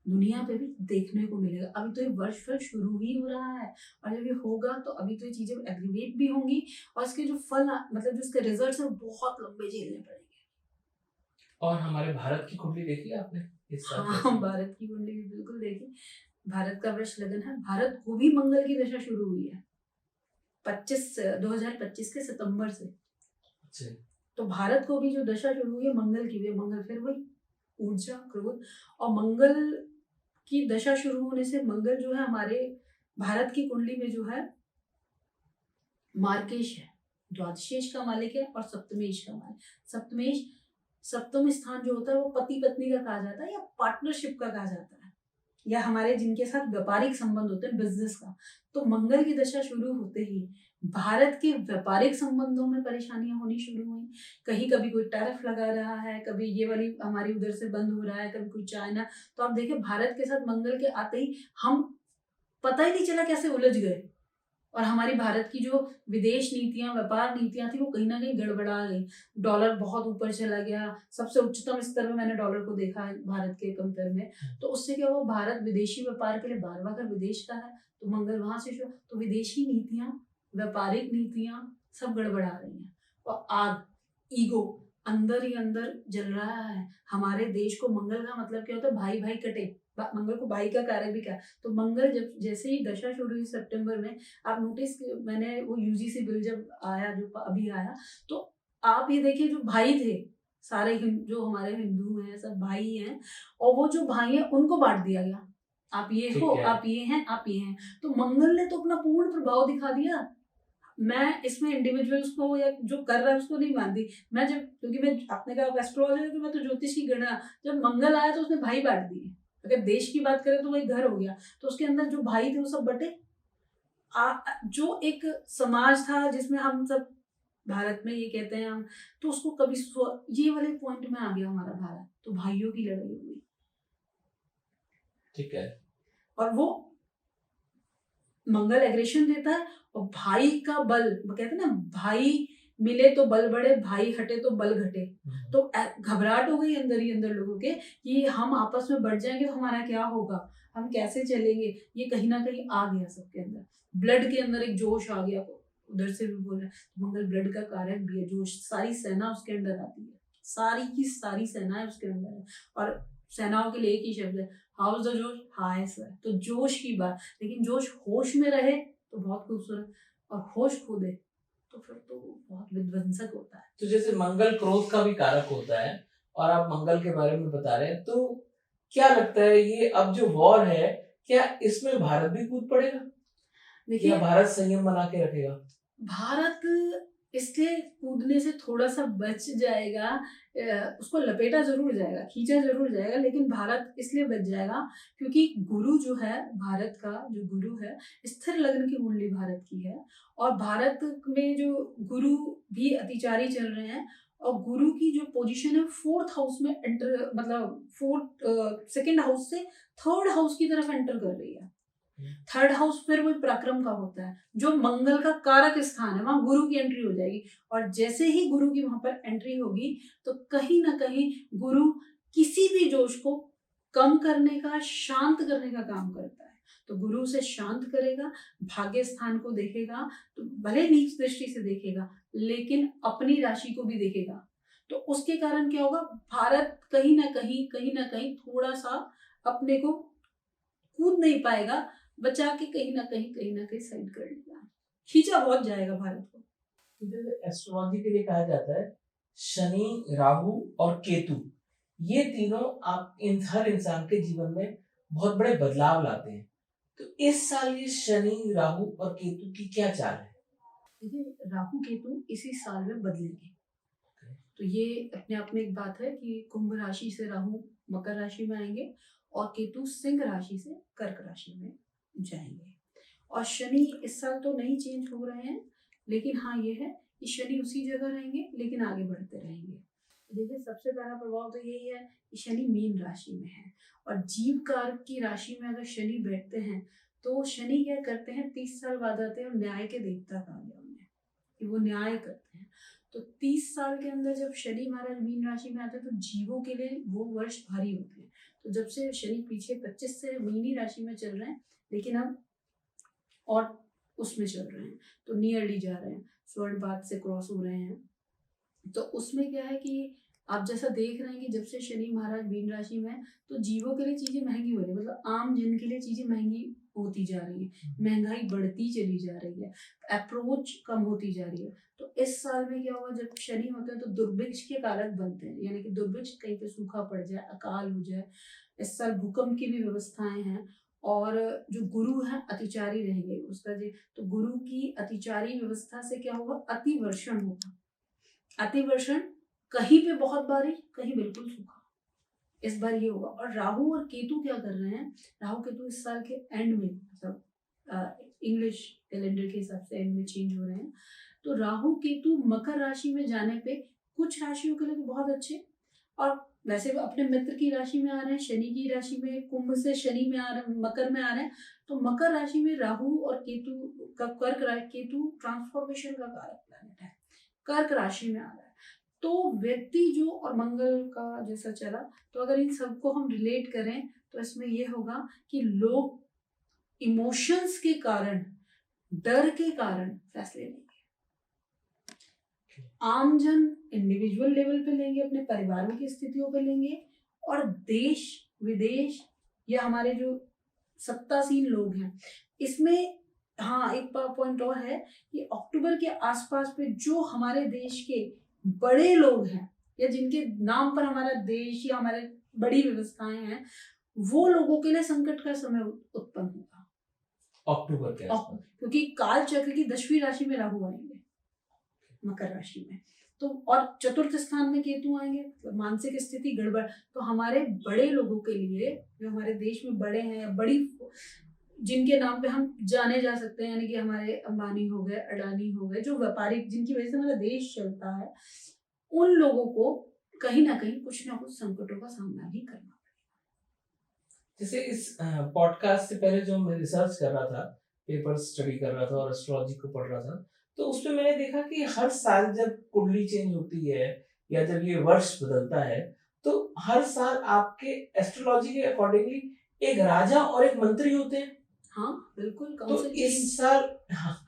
दुनिया पे भी देखने को मिलेगा। अभी तो ये वर्ष भर शुरू ही हो रहा है, और जब ये होगा तो अभी तो ये चीजें एग्रीवेट भी होंगी, और इसके जो मतलब जो इसके रिजल्ट है बहुत लंबे झेलने पड़ेंगे। और हमारे भारत की कुंडली देखी आपने इस साल हाँ, कैसी? भारत की कुंडली भी बिल्कुल देखी। भारत का वृष लगन है, भारत को भी मंगल की दशा शुरू हुई है 2025 के सितंबर से। अच्छा। तो भारत को भी जो दशा शुरू हुई है मंगल की, भी मंगल फिर वही ऊर्जा, क्रोध, और मंगल की दशा शुरू होने से मंगल जो है हमारे भारत की कुंडली में जो है मार्केश है, द्वादशेश का मालिक है और सप्तमेश का मालिक। सप्तमेश, सप्तम स्थान जो होता है वो पति पत्नी का कहा जाता है, या पार्टनरशिप का कहा जाता है, या हमारे जिनके साथ व्यापारिक संबंध होते हैं, बिजनेस का। तो मंगल की दशा शुरू होते ही भारत के व्यापारिक संबंधों में परेशानियां होनी शुरू हुई। कहीं कभी कोई टैरिफ लगा रहा है, कभी ये वाली हमारी उधर से बंद हो रहा है, कभी कोई चाइना। तो आप देखिए भारत के साथ मंगल के आते ही हम, पता ही नहीं चला कैसे उलझ गए, और हमारी भारत की जो विदेश नीतियां, व्यापार नीतियां थी, वो कहीं ना कहीं गड़बड़ा गई। डॉलर बहुत ऊपर चला गया, सबसे उच्चतम स्तर में मैंने डॉलर को देखा है भारत के कंपेयर में। तो उससे क्या हुआ, भारत विदेशी व्यापार के लिए बार बार विदेश का है, तो मंगल वहां से शुरू, तो विदेशी नीतियां, व्यापारिक नीतियां सब गड़बड़ा रही हैं। और आग, ईगो अंदर ही अंदर जल रहा है। हमारे देश को मंगल का मतलब क्या होता है, भाई भाई कटे, मंगल को भाई का कार्य भी क्या। तो मंगल जब जैसे ही दशा शुरू हुई सितंबर में, आप नोटिस, मैंने वो यूजीसी बिल जब आया, जो अभी आया, तो आप ये देखिए जो भाई थे सारे जो हमारे हिंदू हैं सब भाई हैं, और वो जो भाई हैं उनको बांट दिया गया, आप ये हो, आप ये हैं, आप ये हैं। तो मंगल ने तो अपना पूर्ण प्रभाव दिखा दिया। मैं इसमें इंडिविजुअल्स को या जो कर रहा है उसको नहीं मानती। मैं जब, क्योंकि मैं, आपने कहा एस्ट्रोलॉजर, तो मैं तो ज्योतिष की गणना, जब मंगल आया तो उसने भाई बांट दिए। अगर देश की बात करें तो वही घर हो गया, तो उसके अंदर जो भाई थे वो सब बटे। जो एक समाज था जिसमें हम सब, भारत में ये कहते हैं हम, तो उसको कभी ये वाले पॉइंट में आ गया हमारा भारत, तो भाइयों की लड़ाई हुई। ठीक है। और वो मंगल एग्रेशन देता है, और भाई का बल, वो कहते हैं ना, भाई मिले तो बल बढ़े, भाई हटे तो बल घटे। तो घबराहट हो गई अंदर ही अंदर लोगों के, कि हम आपस में बढ़ जाएंगे तो हमारा क्या होगा, हम कैसे चलेंगे। ये कहीं ना कहीं आ गया सबके अंदर, ब्लड के अंदर एक जोश आ गया। उधर से भी बोल रहे हैं मंगल ब्लड का कारक भी है, जोश, सारी सेना उसके अंदर आती है, सारी की सारी सेनाएं उसके अंदर है। और सेनाओं के लिए एक ही शब्द है, हाउस द जोश, हाय सर। तो जोश की बात, लेकिन जोश होश में रहे तो बहुत खूबसूरत, और होश खो दे तो फिर तो बहुत विध्वंसक होता है। तो जैसे मंगल क्रोध का भी कारक होता है, और आप मंगल के बारे में बता रहे हैं, तो क्या लगता है ये अब जो वॉर है, क्या इसमें भारत भी कूद पड़ेगा, या देखिए भारत संयम बना के रखेगा? भारत इसलिए कूदने से थोड़ा सा बच जाएगा, उसको लपेटा जरूर जाएगा, खींचा जरूर जाएगा, लेकिन भारत इसलिए बच जाएगा क्योंकि गुरु जो है, भारत का जो गुरु है, स्थिर लग्न की कुंडली भारत की है। और भारत में जो गुरु भी अतिचारी चल रहे हैं, और गुरु की जो पोजीशन है फोर्थ हाउस में एंटर, मतलब फोर्थ, सेकेंड हाउस से थर्ड हाउस की तरफ एंटर कर रही है। थर्ड हाउस फिर वही पराक्रम का होता है, जो मंगल का कारक स्थान है, वहां गुरु की एंट्री हो जाएगी। और जैसे ही गुरु की वहां पर एंट्री होगी, तो कहीं ना कहीं गुरु किसी भी जोश को कम करने का, शांत करने का काम करता है। तो गुरु से शांत करेगा, भाग्य स्थान को देखेगा, तो भले नीच दृष्टि से देखेगा, लेकिन अपनी राशि को भी देखेगा। तो उसके कारण क्या होगा, भारत कहीं ना कहीं थोड़ा सा अपने को कूद नहीं पाएगा, बचा के कहीं ना कहीं साइड कर लेगा, खींचा बहुत जाएगा भारत को। जैसे एस्ट्रोलॉजी के लिए कहा जाता है, शनि, राहु और केतु, ये तीनों आप हर इंसान के जीवन में बहुत बड़े बदलाव लाते हैं। तो इस साल ये शनि, राहु और केतु की क्या चाल है? देखिए राहु केतु इसी साल में बदलेंगे, तो ये अपने आप में एक बात है कि कुंभ राशि से राहु मकर राशि में आएंगे, और केतु सिंह राशि से कर्क राशि में जाएंगे। और शनि इस साल तो नहीं चेंज हो रहे हैं, लेकिन हाँ ये है कि शनि उसी जगह रहेंगे, लेकिन आगे बढ़ते रहेंगे। देखिए सबसे पहला प्रभाव तो यही है कि शनि मीन राशि में है, और जीव कारक की राशि में अगर शनि बैठते हैं, तो शनि क्या करते हैं, 30 साल बाद आते हैं, और न्याय के देवता कहा गया उन्हें। कि वो न्याय करते हैं। तो 30 साल के अंदर जब शनि महाराज मीन राशि में आते हैं तो जीवों के लिए वो वर्ष भारी होते हैं। तो जब से शनि पीछे 25 से मीनी राशि में चल रहे हैं, लेकिन अब और उसमें चल रहे हैं, तो नियरली जा रहे हैं, स्वर्ण पात से क्रॉस हो रहे हैं। तो उसमें क्या है कि आप जैसा देख रहे हैं कि जब से शनि महाराज मीन राशि में है तो जीवों के लिए चीजें महंगी हो रही है, मतलब आम जन के लिए चीजें महंगी होती जा रही है, महंगाई बढ़ती चली जा रही है, अप्रोच कम होती जा रही है। तो इस साल में क्या होगा, जब शनि होता है तो दुर्भिक्ष के कारक बनते हैं, यानी कि दुर्भिक्ष, कहीं पे सूखा पड़ जाए, अकाल हो जाए। इस साल भूकंप की भी व्यवस्थाएं हैं। और जो गुरु है अतिचारी रहेंगे, उसका तो गुरु की अतिचारी व्यवस्था से क्या होगा, अतिवर्षण होगा। अतिवर्षण, कहीं पे बहुत बारिश, कहीं बिल्कुल सूखा, इस बार ये होगा। और राहु और केतु क्या कर रहे हैं, राहु केतु इस साल के एंड में, मतलब इंग्लिश कैलेंडर के हिसाब से एंड में चेंज हो रहे हैं। तो राहु केतु मकर राशि में जाने पे कुछ राशियों के लिए तो बहुत अच्छे, और वैसे वो अपने मित्र की राशि में आ रहे हैं, शनि की राशि में, कुंभ से शनि में आ रहे हैं, मकर में आ रहे हैं। तो मकर राशि में राहु और केतु का केतु ट्रांसफॉर्मेशन का कारक प्लैनेट है, कर्क राशि में आ रहा है। तो व्यक्ति जो, और मंगल का जैसा चला, तो अगर इन सबको हम रिलेट करें तो इसमें ये होगा कि लोग इमोशंस के कारण, डर के कारण फैसले लेंगे। आमजन इंडिविजुअल लेवल पे लेंगे, अपने परिवारों की स्थितियों पे लेंगे, और देश विदेश या हमारे जो सत्तासीन लोग हैं इसमें, हाँ एक पॉइंट और है कि अक्टूबर के आसपास पे जो हमारे देश के बड़े लोग हैं या जिनके नाम पर हमारा देश या हमारे बड़ी व्यवस्थाएं हैं, वो लोगों के लिए संकट का समय उत्पन्न होगा अक्टूबर के आसपास, क्योंकि काल चक्र की 10वीं राशि में राहु आएंगे, मकर राशि में, तो और चतुर्थ स्थान में केतु आएंगे, तो मानसिक स्थिति गड़बड़। तो हमारे बड़े लोगों के लिए, जो हमारे देश में बड़े हैं या बड़ी, जिनके नाम पे हम जाने जा सकते हैं, यानी कि हमारे अंबानी हो गए, अडानी हो गए, जो व्यापारिक, जिनकी वजह से हमारा देश चलता है, उन लोगों को कहीं ना कुछ संकटों का सामना भी करना पड़ेगा। जैसे इस पॉडकास्ट से पहले जो मैं रिसर्च कर रहा था, पेपर स्टडी कर रहा था और एस्ट्रोलॉजी को पढ़ रहा था, तो उसमें मैंने देखा कि हर साल जब कुंडली चेंज होती है या जब ये वर्ष बदलता है, तो हर साल आपके एस्ट्रोलॉजी के अकॉर्डिंगली एक राजा और एक मंत्री होते हैं। हाँ बिल्कुल। तो इस साल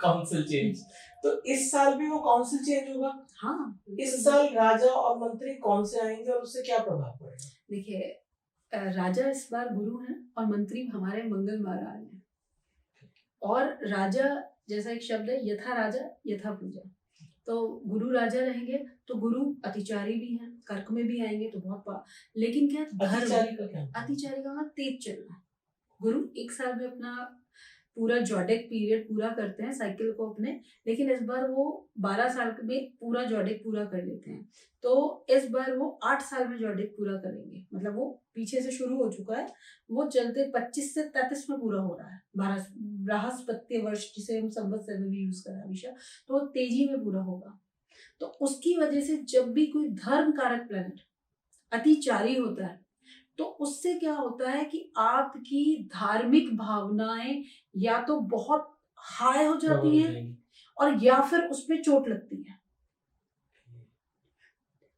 काउंसिल चेंज, तो इस साल भी वो काउंसिल चेंज होगा। हाँ, इस साल राजा और मंत्री कौन से आएंगे और उससे क्या प्रभाव पड़ेगा? देखिए, राजा इस बार गुरु हैं और मंत्री हमारे मंगल महाराज हैं। और राजा, जैसा एक शब्द है, यथा राजा यथा पूजा, तो गुरु राजा रहेंगे तो गुरु अतिचारी भी हैं, कर्क में भी आएंगे तो बहुत लेकिन क्या अतिचारी का क्या? अतिचारी का मतलब तेज चलना। गुरु एक साल में अपना पूरा जॉडिक पीरियड पूरा करते हैं साइकिल को अपने, लेकिन इस बार वो 12 साल में पूरा जॉडिक पूरा कर लेते हैं। तो इस बार वो 8 साल में जॉडिक पूरा करेंगे, मतलब वो पीछे से शुरू हो चुका है, वो चलते 25 से 33 में पूरा हो रहा है, बृहस्पति वर्ष जिसे हम संवत्सर में भी यूज कर रहे हैं हमेशा, तो वो तेजी में पूरा होगा। तो उसकी वजह से जब भी कोई धर्म कारक प्लैनेट अतिचारी होता है तो उससे क्या होता है कि आपकी धार्मिक भावनाएं या तो बहुत हाई हो जाती हैं और या फिर उसमें चोट लगती है।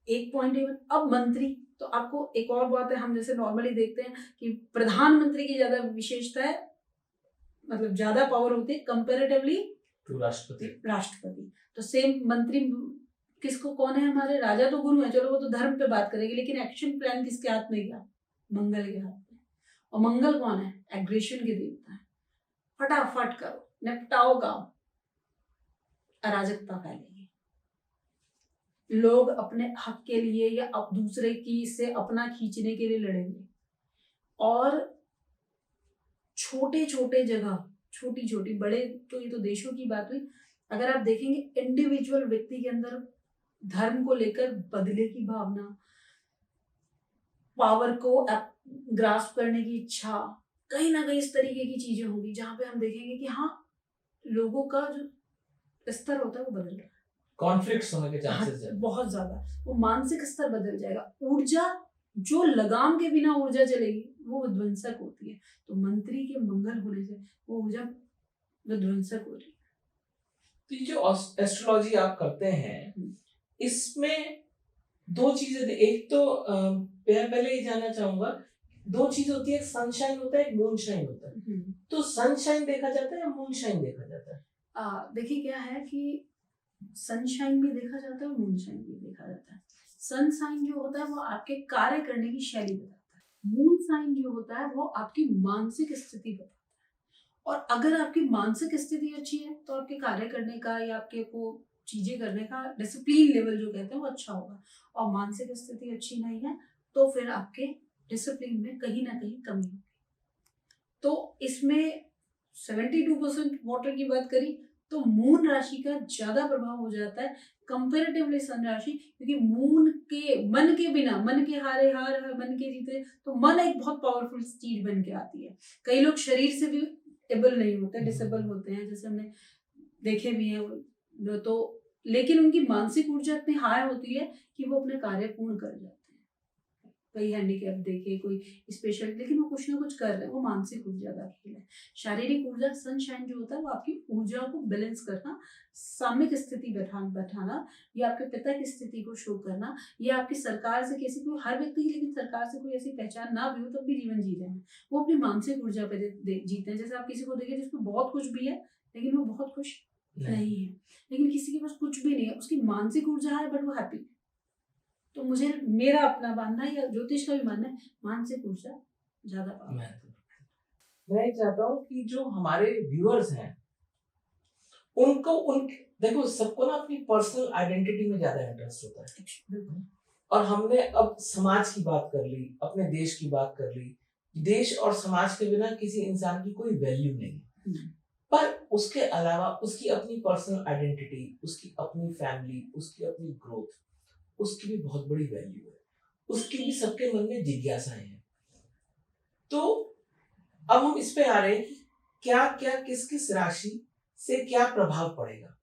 एक पॉइंट है। अब मंत्री, तो आपको एक और बात है, हम जैसे नॉर्मली देखते हैं कि प्रधानमंत्री की ज्यादा विशेषता है, मतलब ज्यादा पावर होती है कंपैरेटिवली टू राष्ट्रपति। तो सेम मंत्री किसको, कौन है हमारे राजा, तो गुरु है, चलो वो तो धर्म पे बात करेंगे, लेकिन एक्शन प्लान किसके हाथ में गया, मंगल के हाथ में। और मंगल कौन है, एग्रेशन के देवता है, फटाफट करो, निपटाओ काम, अराजकता फैलेगी, लोग अपने हक के लिए या अब दूसरे की से अपना खींचने के लिए लड़ेंगे। और छोटे छोटे जगह, छोटी छोटी, बड़े तो ये तो देशों की बात हुई, अगर आप देखेंगे इंडिविजुअल व्यक्ति के अंदर धर्म को लेकर बदले की भावना, पावर को ग्रास्प करने की इच्छा, कहीं ना कहीं इस तरीके की चीजें होंगी जहां पे हम देखेंगे कि हाँ, लोगों का जो स्तर होता है वो बदल रहा है, कॉन्फ्लिक्ट्स होने के चांसेस है बहुत ज्यादा, वो मानसिक स्तर बदल जाएगा, ऊर्जा जो लगाम के बिना ऊर्जा चलेगी वो विध्वंसक होती है। तो मंत्री के मंगल होने से वो ऊर्जा विध्वंसक हो रही है। तो ये जो एस्ट्रोलॉजी आप करते हैं, इसमें दो चीजें एक तो मैं पहले ये जानना चाहूंगा, दो चीज होती है, एक सनशाइन होता है, एक मूनशाइन होता है। तो सनशाइन देखा जाता है या मूनशाइन देखा जाता है? देखिए क्या है कि सनशाइन भी देखा जाता है और मूनशाइन भी देखा जाता है। सनशाइन जो होता है वो आपके कार्य करने की शैली बताता है। मून साइन जो होता है वो आपकी मानसिक स्थिति बताता है। और अगर आपकी मानसिक स्थिति अच्छी है तो आपके कार्य करने का या आपके को चीजें करने का डिसिप्लिन लेवल जो कहते हैं वो अच्छा होगा। और मानसिक स्थिति अच्छी नहीं है तो फिर आपके डिसिप्लिन में कहीं ना कहीं कमी होगी। तो इसमें 72% वाटर की बात करी तो मून राशि का ज्यादा प्रभाव हो जाता है कंपेरेटिवली सन राशि, क्योंकि मून के मन के बिना, मन के हारे हार मन के जीते, तो मन एक बहुत पावरफुल चीज बन के आती है। कई लोग शरीर से भी एबल नहीं होते, डिसेबल होते हैं, जैसे हमने देखे भी हैं। तो लेकिन उनकी मानसिक ऊर्जा इतनी हाई होती है कि वो अपने कार्य पूर्ण कर जाते हैं। कई हैंडीकैप देखे, कोई स्पेशल, लेकिन वो कुछ ना कुछ कर रहे हैं। वो मानसिक ऊर्जा का खेल है। शारीरिक ऊर्जा सनशाइन जो होता है वो आपकी ऊर्जा को बैलेंस करना, सामयिक स्थिति बैठाना, या आपके पिता की स्थिति को शो करना, या आपकी सरकार से किसी को, हर व्यक्ति की लेकिन सरकार से कोई ऐसी पहचान ना भी हो तब भी जीवन जी रहे हैं, वो अपनी मानसिक ऊर्जा पे जीते हैं। जैसे आप किसी को देखिए जिसमें बहुत कुछ भी है लेकिन वो बहुत खुश नहीं है, लेकिन किसी के पास कुछ भी नहीं है, उसकी मानसिक ऊर्जा है बट वो हैप्पी। तो मुझे, मेरा अपना मानना है या ज्योतिष का भी मानना है, मानसिक ऊर्जा ज्यादा पावरफुल। मैं चाहता हूँ कि जो हमारे व्यूअर्स हैं उनको देखो, सबको ना अपनी पर्सनल आइडेंटिटी में ज्यादा इंटरेस्ट होता है। और हमने अब समाज की बात कर ली, अपने देश की बात कर ली। देश और समाज के बिना किसी इंसान की कोई वैल्यू नहीं। पर उसके अलावा उसकी अपनी पर्सनल आइडेंटिटी, उसकी अपनी फैमिली, उसकी अपनी ग्रोथ, उसकी भी बहुत बड़ी वैल्यू है। उसकी भी सबके मन में जिज्ञासाएं हैं। तो अब हम इस पे आ रहे हैं कि क्या क्या किस किस राशि से क्या प्रभाव पड़ेगा।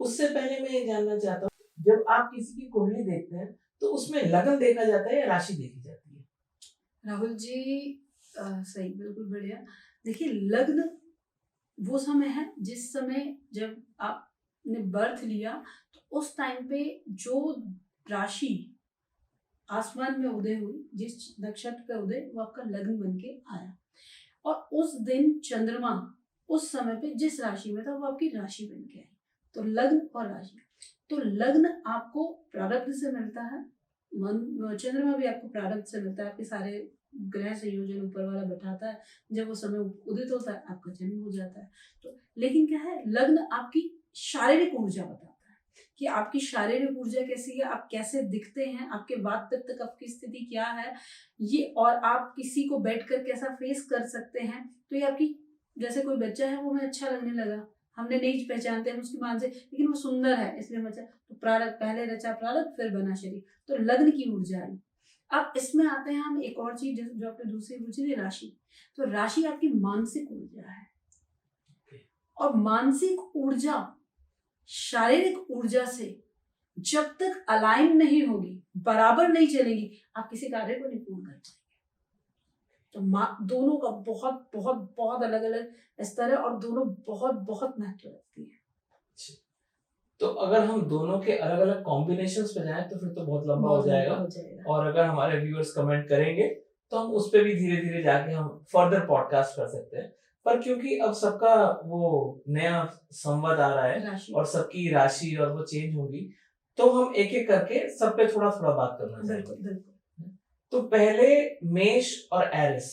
उससे पहले मैं ये जानना चाहता हूँ, जब आप किसी की कुंडली देखते हैं तो उसमें लग्न देखा जाता है या राशि देखी जाती है? राहुल जी, सही, बिल्कुल बढ़िया। देखिए, लग्न वो समय है जिस समय जब आपने बर्थ लिया तो उस टाइम पे जो राशि आसमान में उदय हुई, जिस नक्षत्र पे उदय, वो आपका लग्न बन के आया। और उस दिन चंद्रमा उस समय पे जिस राशि में था वो आपकी राशि बन के आई। तो लग्न और राशि, तो लग्न आपको प्रारब्ध से मिलता है, मन चंद्रमा भी आपको प्रारब्ध से मिलता है। आपके सारे ग्रह संयोजन ऊपर वाला बैठाता है, जब वो समय उदित होता है आपका जन्म हो जाता है। तो लेकिन क्या है, लग्न आपकी शारीरिक ऊर्जा बताता है कि आपकी शारीरिक ऊर्जा कैसी है, आप कैसे दिखते हैं, आपके वात पित्त कफ की स्थिति क्या है ये, और आप किसी को बैठकर कैसा फेस कर सकते हैं। तो ये आपकी, जैसे कोई बच्चा है वो हमें अच्छा लगने लगा, हमने नहीं पहचानते हम उसकी मान से, लेकिन वो सुंदर है इसलिए बच्चा, तो प्रारब्ध, पहले रचा प्रारब्ध फिर बना शरीर, तो लग्न की ऊर्जा आई। अब इसमें आते हैं हम एक और चीज जो आपने दूसरी पूछी थी, राशि। तो राशि आपकी मानसिक ऊर्जा है, और मानसिक ऊर्जा शारीरिक ऊर्जा से जब तक अलाइन नहीं होगी, बराबर नहीं चलेगी, आप किसी कार्य को नहीं पूर्ण कर पाएंगे। तो दोनों का बहुत बहुत बहुत अलग अलग स्तर है और दोनों बहुत बहुत महत्व रखती है। तो अगर हम दोनों के अलग अलग कॉम्बिनेशंस पे जाएं तो फिर तो बहुत लंबा हो जाएगा। और अगर हमारे व्यूअर्स कमेंट करेंगे तो हम उस पे भी धीरे धीरे जाके हम फर्दर पॉडकास्ट कर सकते हैं। पर क्योंकि अब सबका वो नया संवाद आ रहा है और सबकी राशि और वो चेंज होगी, तो हम एक एक करके सब पे थोड़ा थोड़ा बात करना चाहेंगे। तो पहले मेष और एरिस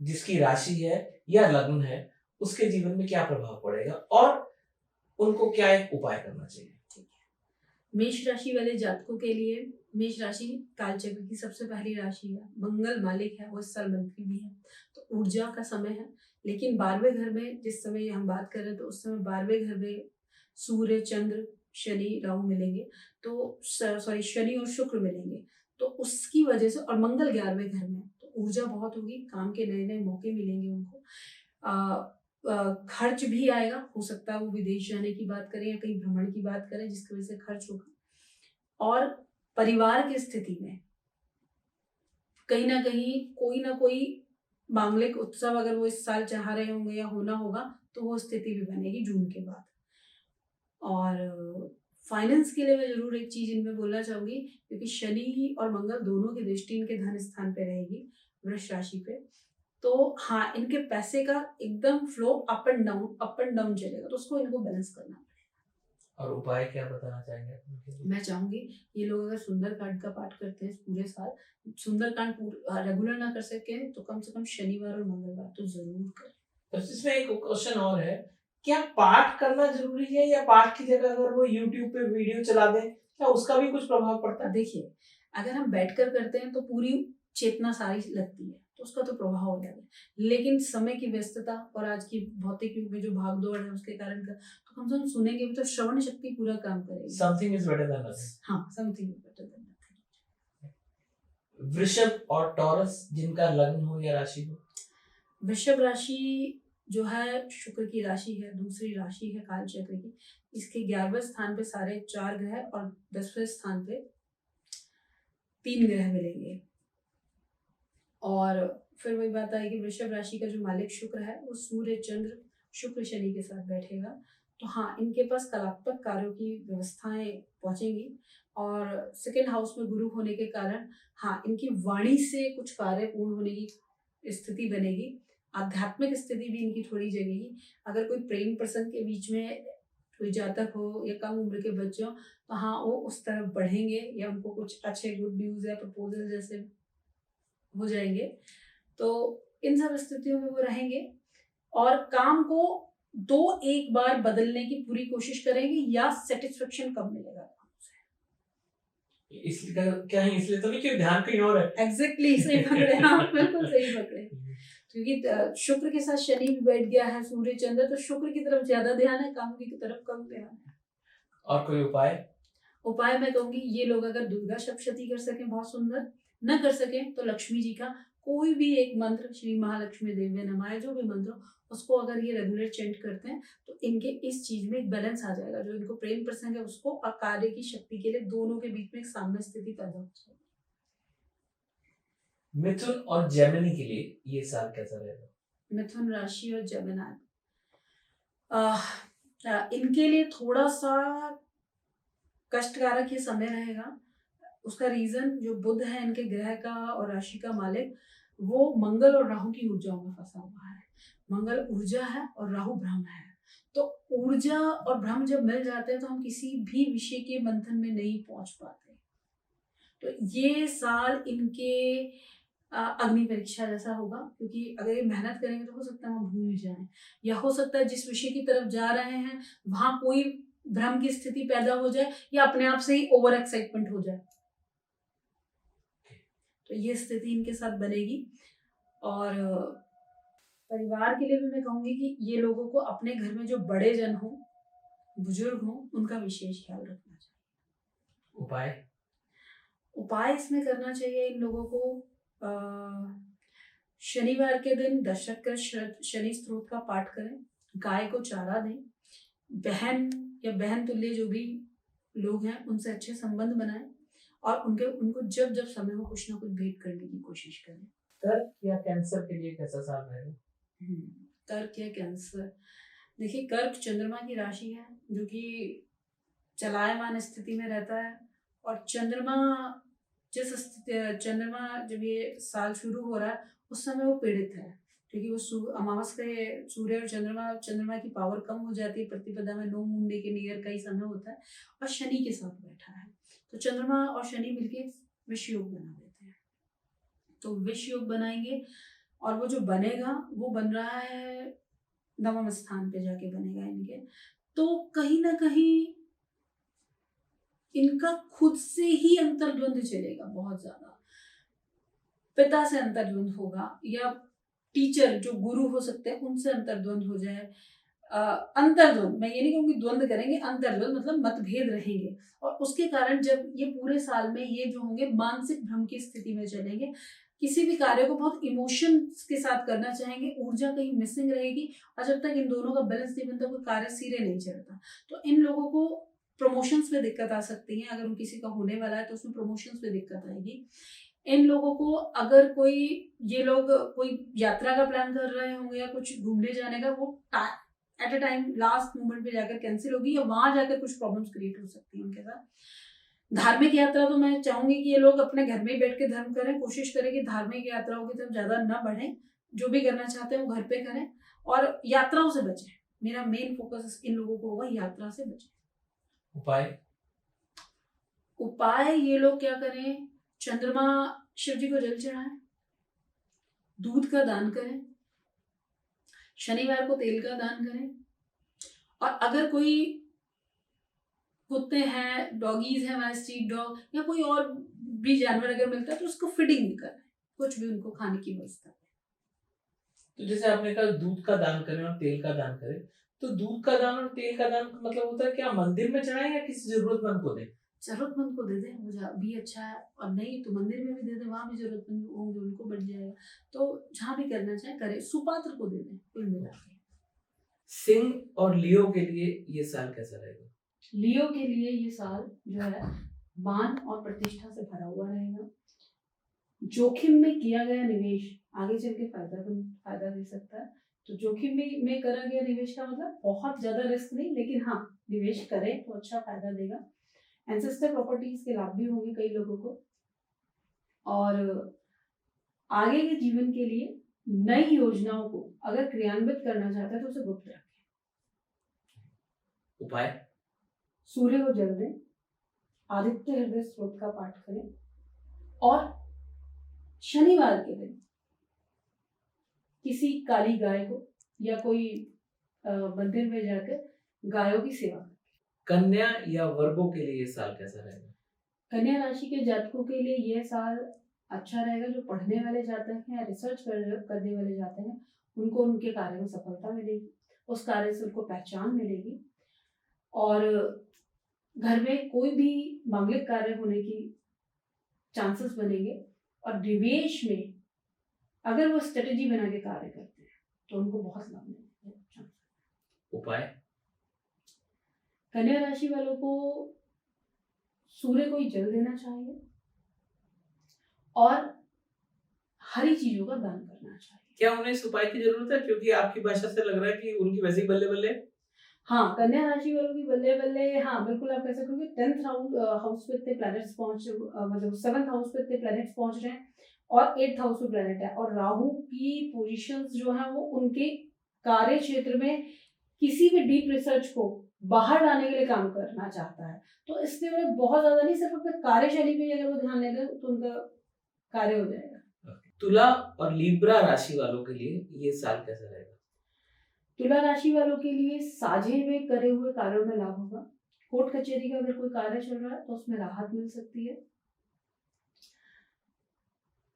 जिसकी राशि है या लग्न है, उसके जीवन में क्या प्रभाव पड़ेगा और उनको क्या एक उपाय करना चाहिए? ठीक है, मेष राशि वाले जातकों के लिए, मेष राशि कालचक्र की सबसे पहली राशि है, मंगल मालिक है, वो इस साल मंत्री भी है, तो ऊर्जा का समय है। लेकिन 12वें घर में जिस समय हम बात कर रहे हैं तो उस समय 12वें घर में सूर्य, चंद्र, शनि, राहु मिलेंगे, तो सॉरी शनि और शुक्र मिलेंगे, तो उसकी वजह से, और मंगल 11वें घर में, तो ऊर्जा बहुत होगी, काम के नए नए मौके मिलेंगे उनको। खर्च भी आएगा, हो सकता है वो विदेश जाने की बात करें या कहीं भ्रमण की बात करें जिसकी वजह से खर्च होगा। और परिवार की स्थिति में कहीं ना कोई मांगलिक उत्सव अगर वो इस साल चाह रहे होंगे या होना होगा तो वो स्थिति भी बनेगी जून के बाद। और फाइनेंस के लिए मैं जरूर एक चीज इनमें बोलना चाहूंगी, क्योंकि शनि और मंगल दोनों की दृष्टि इनके धन स्थान पे रहेगी, वृष राशि पे। तो हाँ, इनके पैसे का एकदम फ्लो अप एंड डाउन चलेगा, तो उसको इनको बैलेंस करना। और उपाय क्या बताना चाहेंगे आप उनके लिए? मैं चाहूंगी ये लोग अगर सुंदरकांड का पाठ करते हैं पूरे साल, सुंदरकांड रेगुलर ना कर सके तो कम से कम शनिवार और मंगलवार तो जरूर करें। तो इसमें एक क्वेश्चन और है, क्या पाठ करना जरूरी है या पाठ की जगह अगर वो यूट्यूब पे वीडियो चला दे, क्या उसका भी कुछ प्रभाव पड़ता है? देखिए, अगर हम बैठकर करते हैं तो पूरी चेतना सारी लगती है, तो उसका तो प्रभाव हो जाएगा। लेकिन समय की व्यस्तता और आज की भौतिक युग में जो भागदौड़ है उसके कारण तो कम से कम सुनेंगे भी तो श्रवण शक्ति पूरा काम करेगी। Something is better than nothing. हाँ, something is better than nothing. वृषभ और टॉरस जिनका लग्न हो या राशि हो? वृषभ राशि जो है शुक्र की राशि है, दूसरी राशि है काल चक्र की। इसके 11वें स्थान पे सारे 4 ग्रह और 10वें स्थान पे 3 ग्रह मिलेंगे। और फिर वही बात आई कि वृषभ राशि का जो मालिक शुक्र है वो सूर्य चंद्र शुक्र शनि के साथ बैठेगा। तो हाँ, इनके पास कलात्मक कार्यों की व्यवस्थाएं पहुंचेंगी। और सेकेंड हाउस में गुरु होने के कारण हाँ, इनकी वाणी से कुछ कार्य पूर्ण होने की स्थिति बनेगी। आध्यात्मिक स्थिति भी इनकी थोड़ी जगेगी। अगर कोई प्रेम प्रसंग के बीच में कोई जातक हो या कम उम्र के बच्चे हो तो हाँ, वो उस तरफ बढ़ेंगे या उनको कुछ अच्छे गुड न्यूज या प्रपोजल जैसे हो जाएंगे। तो इन सब स्थितियों में वो रहेंगे और काम को 2-1 बार बदलने की पूरी कोशिश करेंगे या सेटिस्फेक्शन कम मिलेगा। इसलिए क्या है, इसलिए तो नहीं कि ध्यान कहीं और है। एग्जैक्टली, सही पकड़े आप, बिल्कुल सही पकड़े। क्योंकि शुक्र के साथ शनि भी बैठ गया है, सूर्य चंद्र, तो शुक्र की तरफ ज्यादा ध्यान है, काम की तरफ कम ध्यान है। और कोई उपाय मैं कहूंगी ये लोग अगर दुर्गा सप्तशती कर सके बहुत सुंदर, न कर सके तो लक्ष्मी जी का कोई भी एक मंत्र, श्री महालक्ष्मी देवी नमाय जो भी मंत्र उसको अगर ये रेगुलर चेंट करते हैं तो इनके इस चीज में एक बैलेंस आ जाएगा। जो इनको प्रेम प्रसंग है उसको और कार्य की शक्ति के लिए दोनों के बीच में एक साम्य स्थिति पैदा हो जाएगी। मिथुन और जेमिनी के लिए ये साल कैसा रहेगा? मिथुन राशि और जेमिनी इनके लिए थोड़ा सा कष्टकारक ये समय रहेगा। उसका रीजन जो बुध है इनके ग्रह का और राशि का मालिक, वो मंगल और राहु की ऊर्जाओं में फंसा हुआ है। मंगल ऊर्जा है और राहु ब्रह्म है। तो ऊर्जा और ब्रह्म जब मिल जाते हैं तो हम किसी भी विषय के मंथन में नहीं पहुंच पाते। तो ये साल इनके अग्नि परीक्षा जैसा होगा, क्योंकि अगर ये मेहनत करेंगे तो हो सकता है हम भूल जाएं, या हो सकता है जिस विषय की तरफ जा रहे हैं वहां कोई भ्रम की स्थिति पैदा हो जाए या अपने आप से ही ओवर एक्साइटमेंट हो जाए। तो ये स्थिति इनके साथ बनेगी। और परिवार के लिए भी मैं कहूंगी कि ये लोगों को अपने घर में जो बड़े जन हो, बुजुर्ग हो, उनका विशेष ख्याल रखना चाहिए। उपाय इसमें करना चाहिए इन लोगों को शनिवार के दिन दशक कर शनि स्त्रोत का पाठ करें, गाय को चारा दें, बहन या बहन तुल्य जो भी लोग हैं उनसे अच्छे संबंध बनाएं और उनको जब जब समय हो कुछ ना कुछ भेंट करने की कोशिश करें। कर्क या कैंसर के लिए कैसा साल रहेगा? कर्क या कैंसर, देखिए कर्क चंद्रमा की राशि है जो कि चलायमान स्थिति में रहता है। और चंद्रमा जब ये साल शुरू हो रहा है उस समय वो पीड़ित है, क्योंकि वो अमावस के सूर्य और चंद्रमा की पावर कम हो जाती है। प्रतिपदा में 9 मुंडे के नियर का ही समय होता है और शनि के साथ बैठा है, तो चंद्रमा और शनि मिलके विष योग बना देते हैं। तो विष योग बनाएंगे और वो जो बनेगा वो बन रहा है 9वें स्थान पे जाके बनेगा इनके। तो कहीं ना कहीं इनका खुद से ही अंतर्द्वंद चलेगा बहुत ज्यादा। पिता से अंतर्द्वंद होगा या टीचर जो गुरु हो सकते हैं उनसे अंतर्द्वंद हो जाए। अंतर्द्वंद, मैं ये नहीं कहूँगी द्वंद करेंगे, अंतर्द्वंद मतलब मतभेद रहेंगे। और उसके कारण जब ये पूरे साल में ये जो होंगे मानसिक भ्रम की स्थिति में चलेंगे, किसी भी कार्य को बहुत इमोशंस के साथ करना चाहेंगे, ऊर्जा कहीं मिसिंग रहेगी। और जब तक इन दोनों का बैलेंस नहीं बनता कोई कार्य सिरे नहीं चढ़ता। तो इन लोगों को प्रमोशंस में दिक्कत आ सकती है। अगर किसी का होने वाला है तो उसमें प्रमोशंस में दिक्कत आएगी। इन लोगों को अगर ये लोग कोई यात्रा का प्लान कर रहे होंगे या कुछ घूमने जाने का, वो at a time last moment पे जाकर कैंसिल होगी या वहां जाकर कुछ प्रॉब्लम्स क्रिएट हो सकती है उनके साथ। धार्मिक यात्रा तो मैं चाहूंगी कि ये लोग अपने घर में ही बैठ के धर्म करें, कोशिश करें कि धार्मिक यात्राओं की तरफ ज्यादा न बढ़ें, जो भी करना चाहते हैं वो घर पे करें और यात्राओं से बचें। मेरा मेन फोकस इन लोगों को होगा यात्रा से बचें। उपाय ये लोग क्या करें, चंद्रमा शिव जी को जल चढ़ाएं, दूध का दान करें, शनिवार को तेल का दान करें, और अगर कोई कुत्ते हैं, डॉगीज हैं, हमारे स्ट्रीट डॉग या कोई और भी जानवर अगर मिलता है तो उसको फीडिंग भी करें, कुछ भी उनको खाने की व्यवस्था। तो जैसे आपने कहा दूध का दान करें और तेल का दान करें, तो दूध का दान और तेल का दान का मतलब होता है क्या मंदिर में चढ़ाएं या किसी जरूरतमंद को दें? जरूरतमंद को दे दें, वो भी अच्छा है, और नहीं तो मंदिर में भी दे दें, वहां भी जरूरतमंद होंगे उनको बच जाएगा, तो जहाँ भी करना चाहे करें, सुपात्र को दे दें कुल मिला के। सिंह और लियो के लिए ये साल कैसा रहेगा? लियो के लिए ये साल जो है मान और प्रतिष्ठा से भरा हुआ रहेगा। जोखिम में किया गया निवेश आगे चल के फायदा दे सकता है, तो जोखिम में करा गया निवेश का मतलब बहुत ज्यादा रिस्क नहीं, लेकिन हाँ निवेश करें तो अच्छा फायदा देगा। एंसेस्टर प्रॉपर्टीज के लाभ भी होंगे कई लोगों को, और आगे के जीवन के लिए नई योजनाओं को अगर क्रियान्वित करना चाहते हैं तो उसे गुप्त रखें। उपाय, सूर्य को जल दें, आदित्य हृदय स्त्रोत का पाठ करें, और शनिवार के दिन किसी काली गाय को या कोई मंदिर में जाकर गायों की सेवा करें। कन्या या वर्गों के लिए ये साल कैसा रहेगा? कन्या राशि के जातकों के लिए यह साल अच्छा रहेगा। जो पढ़ने वाले जातक हैं या रिसर्च करने वाले जाते हैं उनको उनके कार्य में सफलता मिलेगी, उस कार्य से उनको पहचान मिलेगी, और घर में कोई भी मांगलिक कार्य होने की चांसेस बनेंगे, और निवेश में अगर वो स्ट्रेटेजी बना के कार्य करते हैं तो उनको बहुत लाभ मिलेगा। उपाय, कन्या राशि वालों को सूर्य को ही जल देना चाहिए और हरी चीजों का दान करना चाहिए। क्या उन्हें इस उपाय की जरूरत है? क्योंकि आपकी भाषा से लग रहा है कि उनकी वैसे ही बल्ले बल्ले। हाँ, कन्या राशि वालों की बल्ले बल्ले, हाँ बिल्कुल आप कह सकते हो कि 10th हाउस पे इतने प्लैनेट्स मतलब 7th हाउस पे इतने प्लैनेट्स पहुंच रहे हैं, और 8th हाउस पे प्लैनेट है, और राहु की पोजीशंस जो है वो उनके कार्य क्षेत्र में किसी भी डीप रिसर्च को बाहर लाने के लिए काम करना चाहता है, तो इसलिए उन्हें बहुत ज्यादा नहीं, सिर्फ अपने कार्यशैली पे अगर वो ध्यान देंगे तो उनका कार्य हो जाएगा। तुला और लिब्रा राशि वालों के लिए ये साल कैसा रहेगा? तुला राशि वालों के लिए साझे में करे हुए कार्यों में लाभ होगा। कोर्ट कचहरी का अगर कोई कार्य चल रहा है तो उसमें राहत मिल सकती है।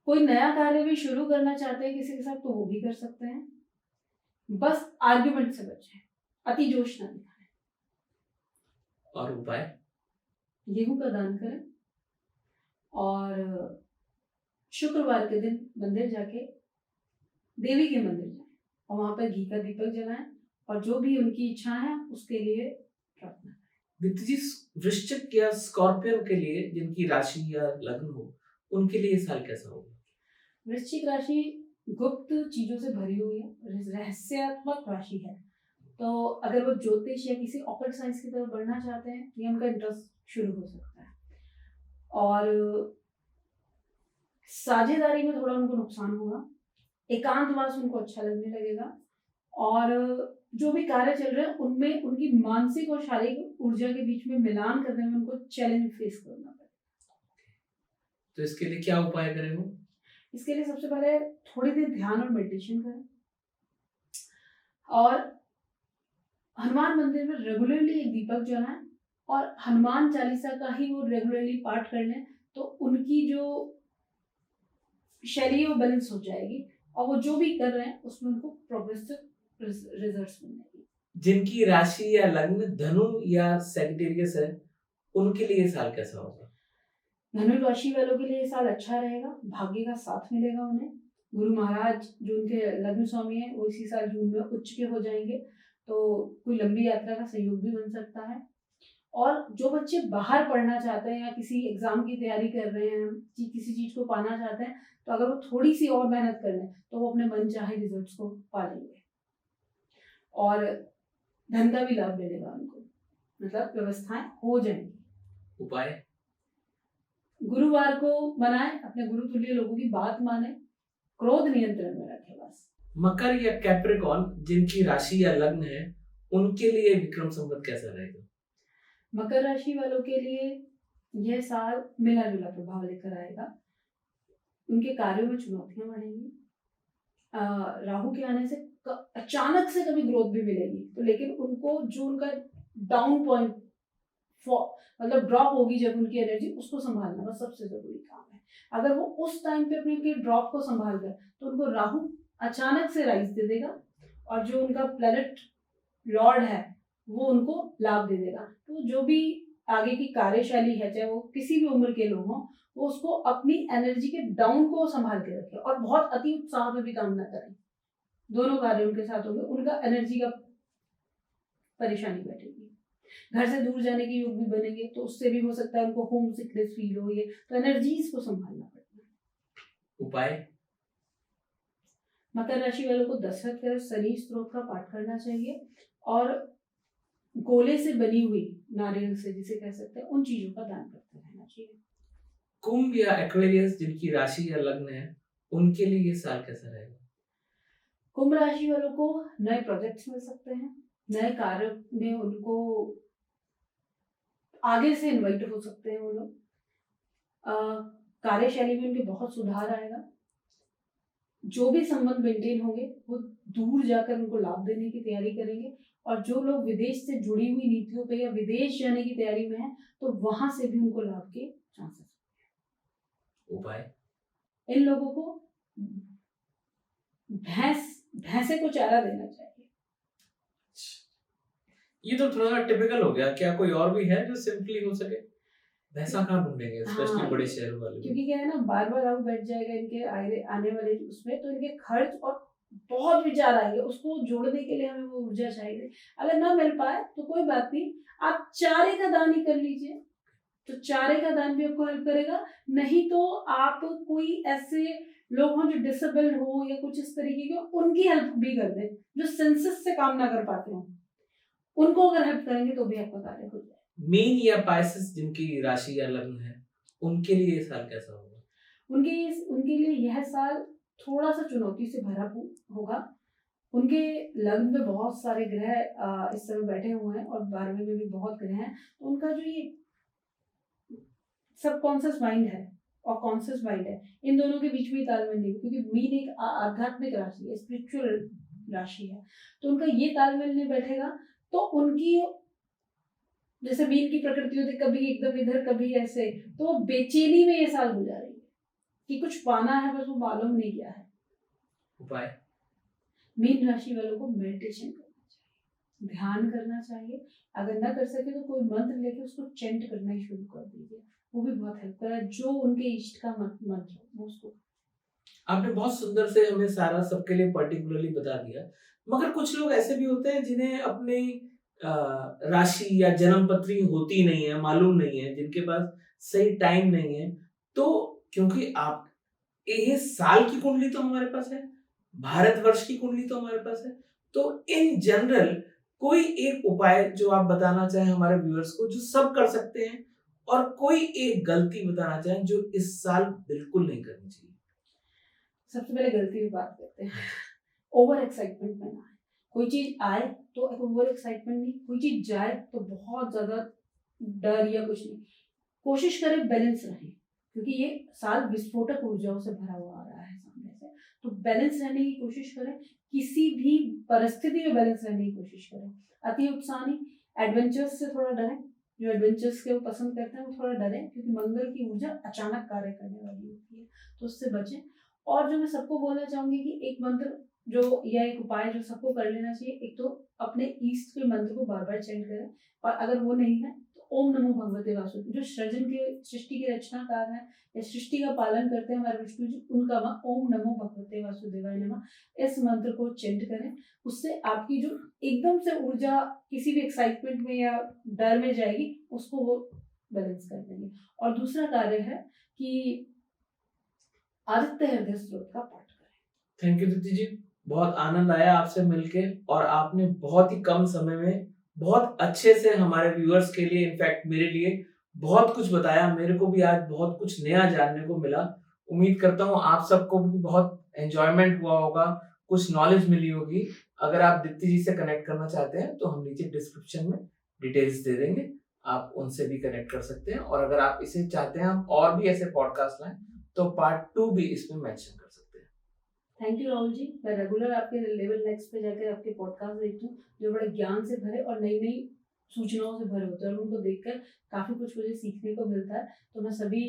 कोई नया कार्य भी शुरू करना चाहते हैं किसी के साथ तो वो भी कर सकते हैं, बस आर्ग्यूमेंट से बचें, अति जोश ना दिखाएं। और उपाय, गेहूं का दान करें, और शुक्रवार के दिन मंदिर जाके देवी के मंदिर जाएं और वहां पर घी का दीपक जलाएं, और जो भी उनकी इच्छा है उसके लिए प्रार्थना करें। दीप्ति जी, वृश्चिक या स्कॉर्पियो के लिए जिनकी राशि या लग्न हो उनके लिए ये साल कैसा होगा? वृश्चिक राशि गुप्त चीजों से भरी हुई है, रहस्यात्मक राशि है, तो अगर वो ज्योतिष या किसी ऑकल्ट साइंस की तरफ बढ़ना चाहते हैं तो ये उनका इंटरेस्ट शुरू हो सकता है, और साझेदारी में थोड़ा उनको नुकसान होगा, एकांतवास उनको अच्छा लगने लगेगा, और जो भी कार्य चल रहे हैं उनमें उनकी मानसिक और शारीरिक ऊर्जा के बीच में मिलान करने में उनको चैलेंज फेस करना पड़ेगा। तो इसके लिए क्या उपाय करें वो? इसके लिए सबसे पहले थोड़ी देर ध्यान और मेडिटेशन करें, और हनुमान मंदिर में रेगुलरली एक दीपक जलाएं, और हनुमान चालीसा का ही वो रेगुलरली पाठ कर लें, तो उनकी जो शैली वो बैलेंस हो जाएगी, और वो जो भी कर रहे हैं उसमें उनको प्रोग्रेसिव रिजल्ट्स मिलेंगे। जिनकी राशि या लग्न धनु या सैजिटेरियस है उनके लिए ये साल कैसा होगा? धनु राशि वालों के लिए ये साल अच्छा रहेगा, भाग्य का साथ मिलेगा उन्हें। गुरु महाराज जो उनके लग्न स्वामी है वो इसी साल जून में उच्च के हो जाएंगे, तो कोई लंबी यात्रा का सहयोग भी बन सकता है। और जो बच्चे बाहर पढ़ना चाहते हैं या किसी एग्जाम की तैयारी कर रहे हैं, किसी चीज को पाना चाहते हैं, तो अगर वो थोड़ी सी और मेहनत कर लें तो वो अपने मन चाहे रिजल्ट्स को पा लेंगे। और धन का भी लाभ मिलेगा उनको, मतलब व्यवस्थाएं हो जाएंगी। उपाय? गुरुवार को मनाएं, अपने गुरु तुल्य लोगों की बात माने, क्रोध नियंत्रण में रखें बस। मकर या कैप्रिकॉर्न जिनकी राशि या लग्न है, उनके लिए विक्रम संवत कैसा रहेगा? मकर राशि वालों के लिए यह साल मिला जुला प्रभाव लेकर आएगा। उनके कार्यों में चुनौतियां बढ़ेंगी। राहु के आने से अचानक से कभी ग्रोथ भी मिलेगी, तो लेकिन उनको जो उनका डाउन पॉइंट मतलब ड्रॉप होगी जब उनकी एनर्जी, उसको संभालना बस सबसे जरूरी काम है। अगर वो उस टाइम पे अपने के ड्रॉप को संभाल गए तो उनको राहु अचानक से राइज दे देगा, और जो उनका प्लेनेट लॉर्ड है वो उनको लाभ दे देगा। तो जो भी आगे की कार्यशैली है, चाहे वो किसी भी उम्र के लोग हों, वो उसको अपनी एनर्जी के डाउन को संभाल के रखें और बहुत अति उत्साह में भी काम ना करें। दोनों कार्य उनके साथ होंगे, उनका एनर्जी का परेशानी बैठेगी। घर से दूर जाने के योग भी बनेंगे, तो उससे भी हो सकता है उनको होम सिकनेस फील हो, ये तो एनर्जीज को संभालना पड़ता है। उपाय? मकर राशि वालों को दशरथ कर शनि स्त्रोत का पाठ करना चाहिए, और गोले से बनी हुई नारियल से जिसे कह सकते हैं उन चीजों का दान करते रहना चाहिए। कुंभ या एक्वेरियस जिनकी राशि या लग्न है, उनके लिए ये साल कैसा रहेगा? कुंभ राशि वालों को नए प्रोजेक्ट्स मिल सकते हैं, नए कार्य में उनको आगे से इनवाइट हो सकते हैं वो लोग। कार्यशैली में उनके बहुत सुधार आएगा। जो भी संबंध मेंटेन होंगे वो दूर जाकर उनको लाभ देने की तैयारी करेंगे, और जो लोग विदेश से जुड़ी हुई नीतियों पे या विदेश जाने की तैयारी में हैं, तो वहां से भी उनको लाभ के चांसेस। उपाय? इन लोगों को भैंसे को चारा देना चाहिए। ये तो थोड़ा टिपिकल हो गया, क्या कोई और भी है जो सिंपली हो सके? भैंसा कहाँ ढूंढेंगे, स्पेशली बड़े शहरों वाले? क्योंकि क्या है ना, बार बार राहु बैठ जाएगा इनके आने वाले उसमें, तो इनके खर्च और बहुत विचार आएंगे, उसको जोड़ने के लिए हमें वो ऊर्जा चाहिए। अगर ना मिल पाए तो कोई बात नहीं, आप चारे का दान ही कर लीजिए, तो चारे का दान भी आपको हेल्प करेगा। नहीं तो आप कोई ऐसे लोग हों जो डिसेबल्ड हो या कुछ इस तरीके के, उनकी हेल्प भी कर दें, जो सेंसस से काम ना कर पाते हो, उनको अगर हेल्प करेंगे तो भी आपका कार्य हो जाए। मीन या पाइसेस जिनकी राशि या लग्न है, उनके लिए ये साल कैसा होगा? उनके लिए यह साल थोड़ा सा चुनौती से भरा होगा। उनके लग्न में बहुत सारे ग्रह इस समय बैठे हुए हैं, और 12वें में भी बहुत ग्रह हैं, तो उनका जो ये सबकॉन्शियस माइंड है और कॉन्शियस माइंड है, इन दोनों के बीच में तालमेल नहीं, क्योंकि मीन एक आध्यात्मिक राशि है, स्पिरिचुअल राशि है, तो उनका ये तालमेल नहीं बैठेगा। तो उनकी जैसे मीन की प्रकृति होती, कभी एकदम इधर कभी ऐसे, तो वो बेचैनी में ये साल गुजारेंगे कि कुछ पाना है, बस वो मालूम नहीं क्या है। उपाय? मीन राशि वालों को मेडिटेशन करना चाहिए, ध्यान करना चाहिए। अगर ना कर सके तो कोई मंत्र लेके उसको चेंट करना ही शुरू कर दीजिए, वो भी बहुत हेल्प करेगा। जो उनके इष्ट का मंत्र वो उसको। आपने बहुत सुंदर से हमें सारा सबके लिए पर्टिकुलरली बता दिया, मगर कुछ लोग ऐसे भी होते हैं जिन्हें अपनी राशि या जन्म पत्री होती नहीं है, मालूम नहीं है, जिनके पास सही टाइम नहीं है, तो क्योंकि आप ये साल की कुंडली तो हमारे पास है, भारतवर्ष की कुंडली तो हमारे पास है, तो इन जनरल कोई एक उपाय जो आप बताना चाहें हमारे व्यूअर्स को, जो सब कर सकते हैं, और कोई एक गलती बताना चाहें जो इस साल बिल्कुल नहीं करनी चाहिए? सबसे पहले गलती की बात करते हैं, ओवर एक्साइटमेंट में ना आए। कोई चीज आए तो ओवर एक्साइटमेंट नहीं, कोई चीज जाए तो बहुत ज्यादा डर या कुछ नहीं। कोशिश करें बैलेंस रहे, क्योंकि ये साल विस्फोटक ऊर्जाओं से भरा हुआ आ रहा है सामने से, तो बैलेंस रहने की कोशिश करें, किसी भी परिस्थिति में बैलेंस रहने की कोशिश करें। अति उत्साह नहीं, एडवेंचर्स से थोड़ा डरें, जो एडवेंचर्स के वो पसंद करते हैं वो थोड़ा डरें, क्योंकि मंगल की ऊर्जा अचानक कार्य करने वाली होती है, तो उससे बचें। और जो मैं सबको बोलना चाहूंगी कि एक मंत्र जो या एक उपाय जो सबको कर लेना चाहिए, एक तो अपने ईष्ट के मंत्र को बार बार चेंट करें, और अगर वो नहीं है तो ओम नमो भगवते वासुदेवाय, जो सृष्टि के रचनाकार हैं या सृष्टि का पालन करते हैं हमारे विष्णु जी, उनका ओम नमो भगवते वासुदेवाय नमः, इस मंत्र को चेंट करें। उससे आपकी जो एकदम से ऊर्जा किसी भी एक्साइटमेंट में या डर में जाएगी, उसको वो बैलेंस कर देंगे। और दूसरा कार्य है कि आदित्य हृदय स्त्रोत का पाठ करें। थैंक यू दीदी जी। बहुत आनंद आया आपसे मिलके और आपने बहुत ही कम समय में बहुत अच्छे से हमारे व्यूअर्स के लिए, इनफैक्ट मेरे लिए बहुत कुछ बताया। मेरे को भी आज बहुत कुछ नया जानने को मिला। उम्मीद करता हूँ आप सबको भी बहुत एन्जॉयमेंट हुआ होगा, कुछ नॉलेज मिली होगी। अगर आप दीप्ति जी से कनेक्ट करना चाहते हैं तो हम नीचे डिस्क्रिप्शन में डिटेल्स दे देंगे, आप उनसे भी कनेक्ट कर सकते हैं। और अगर आप इसे चाहते हैं हम और भी ऐसे पॉडकास्ट लाएं तो पार्ट 2 भी इसमें मेंशन कर सकते हैं। थैंक यू राहुल जी। मैं रेगुलर आपके लेवल नेक्स्ट पे जाकर आपके पॉडकास्ट देखती हूँ जो बड़े ज्ञान से भरे और नई नई सूचनाओं से भरे होते हैं, और उनको देखकर काफ़ी कुछ मुझे सीखने को मिलता है। तो मैं सभी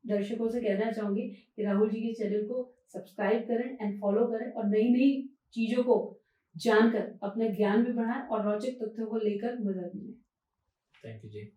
दर्शकों से कहना चाहूँगी कि राहुल जी के चैनल को सब्सक्राइब करें एंड फॉलो करें, और नई नई चीज़ों को जानकर अपने ज्ञान भी बढ़ाएं और रोचक तथ्यों को लेकर मजा भी लें। Thank you ji.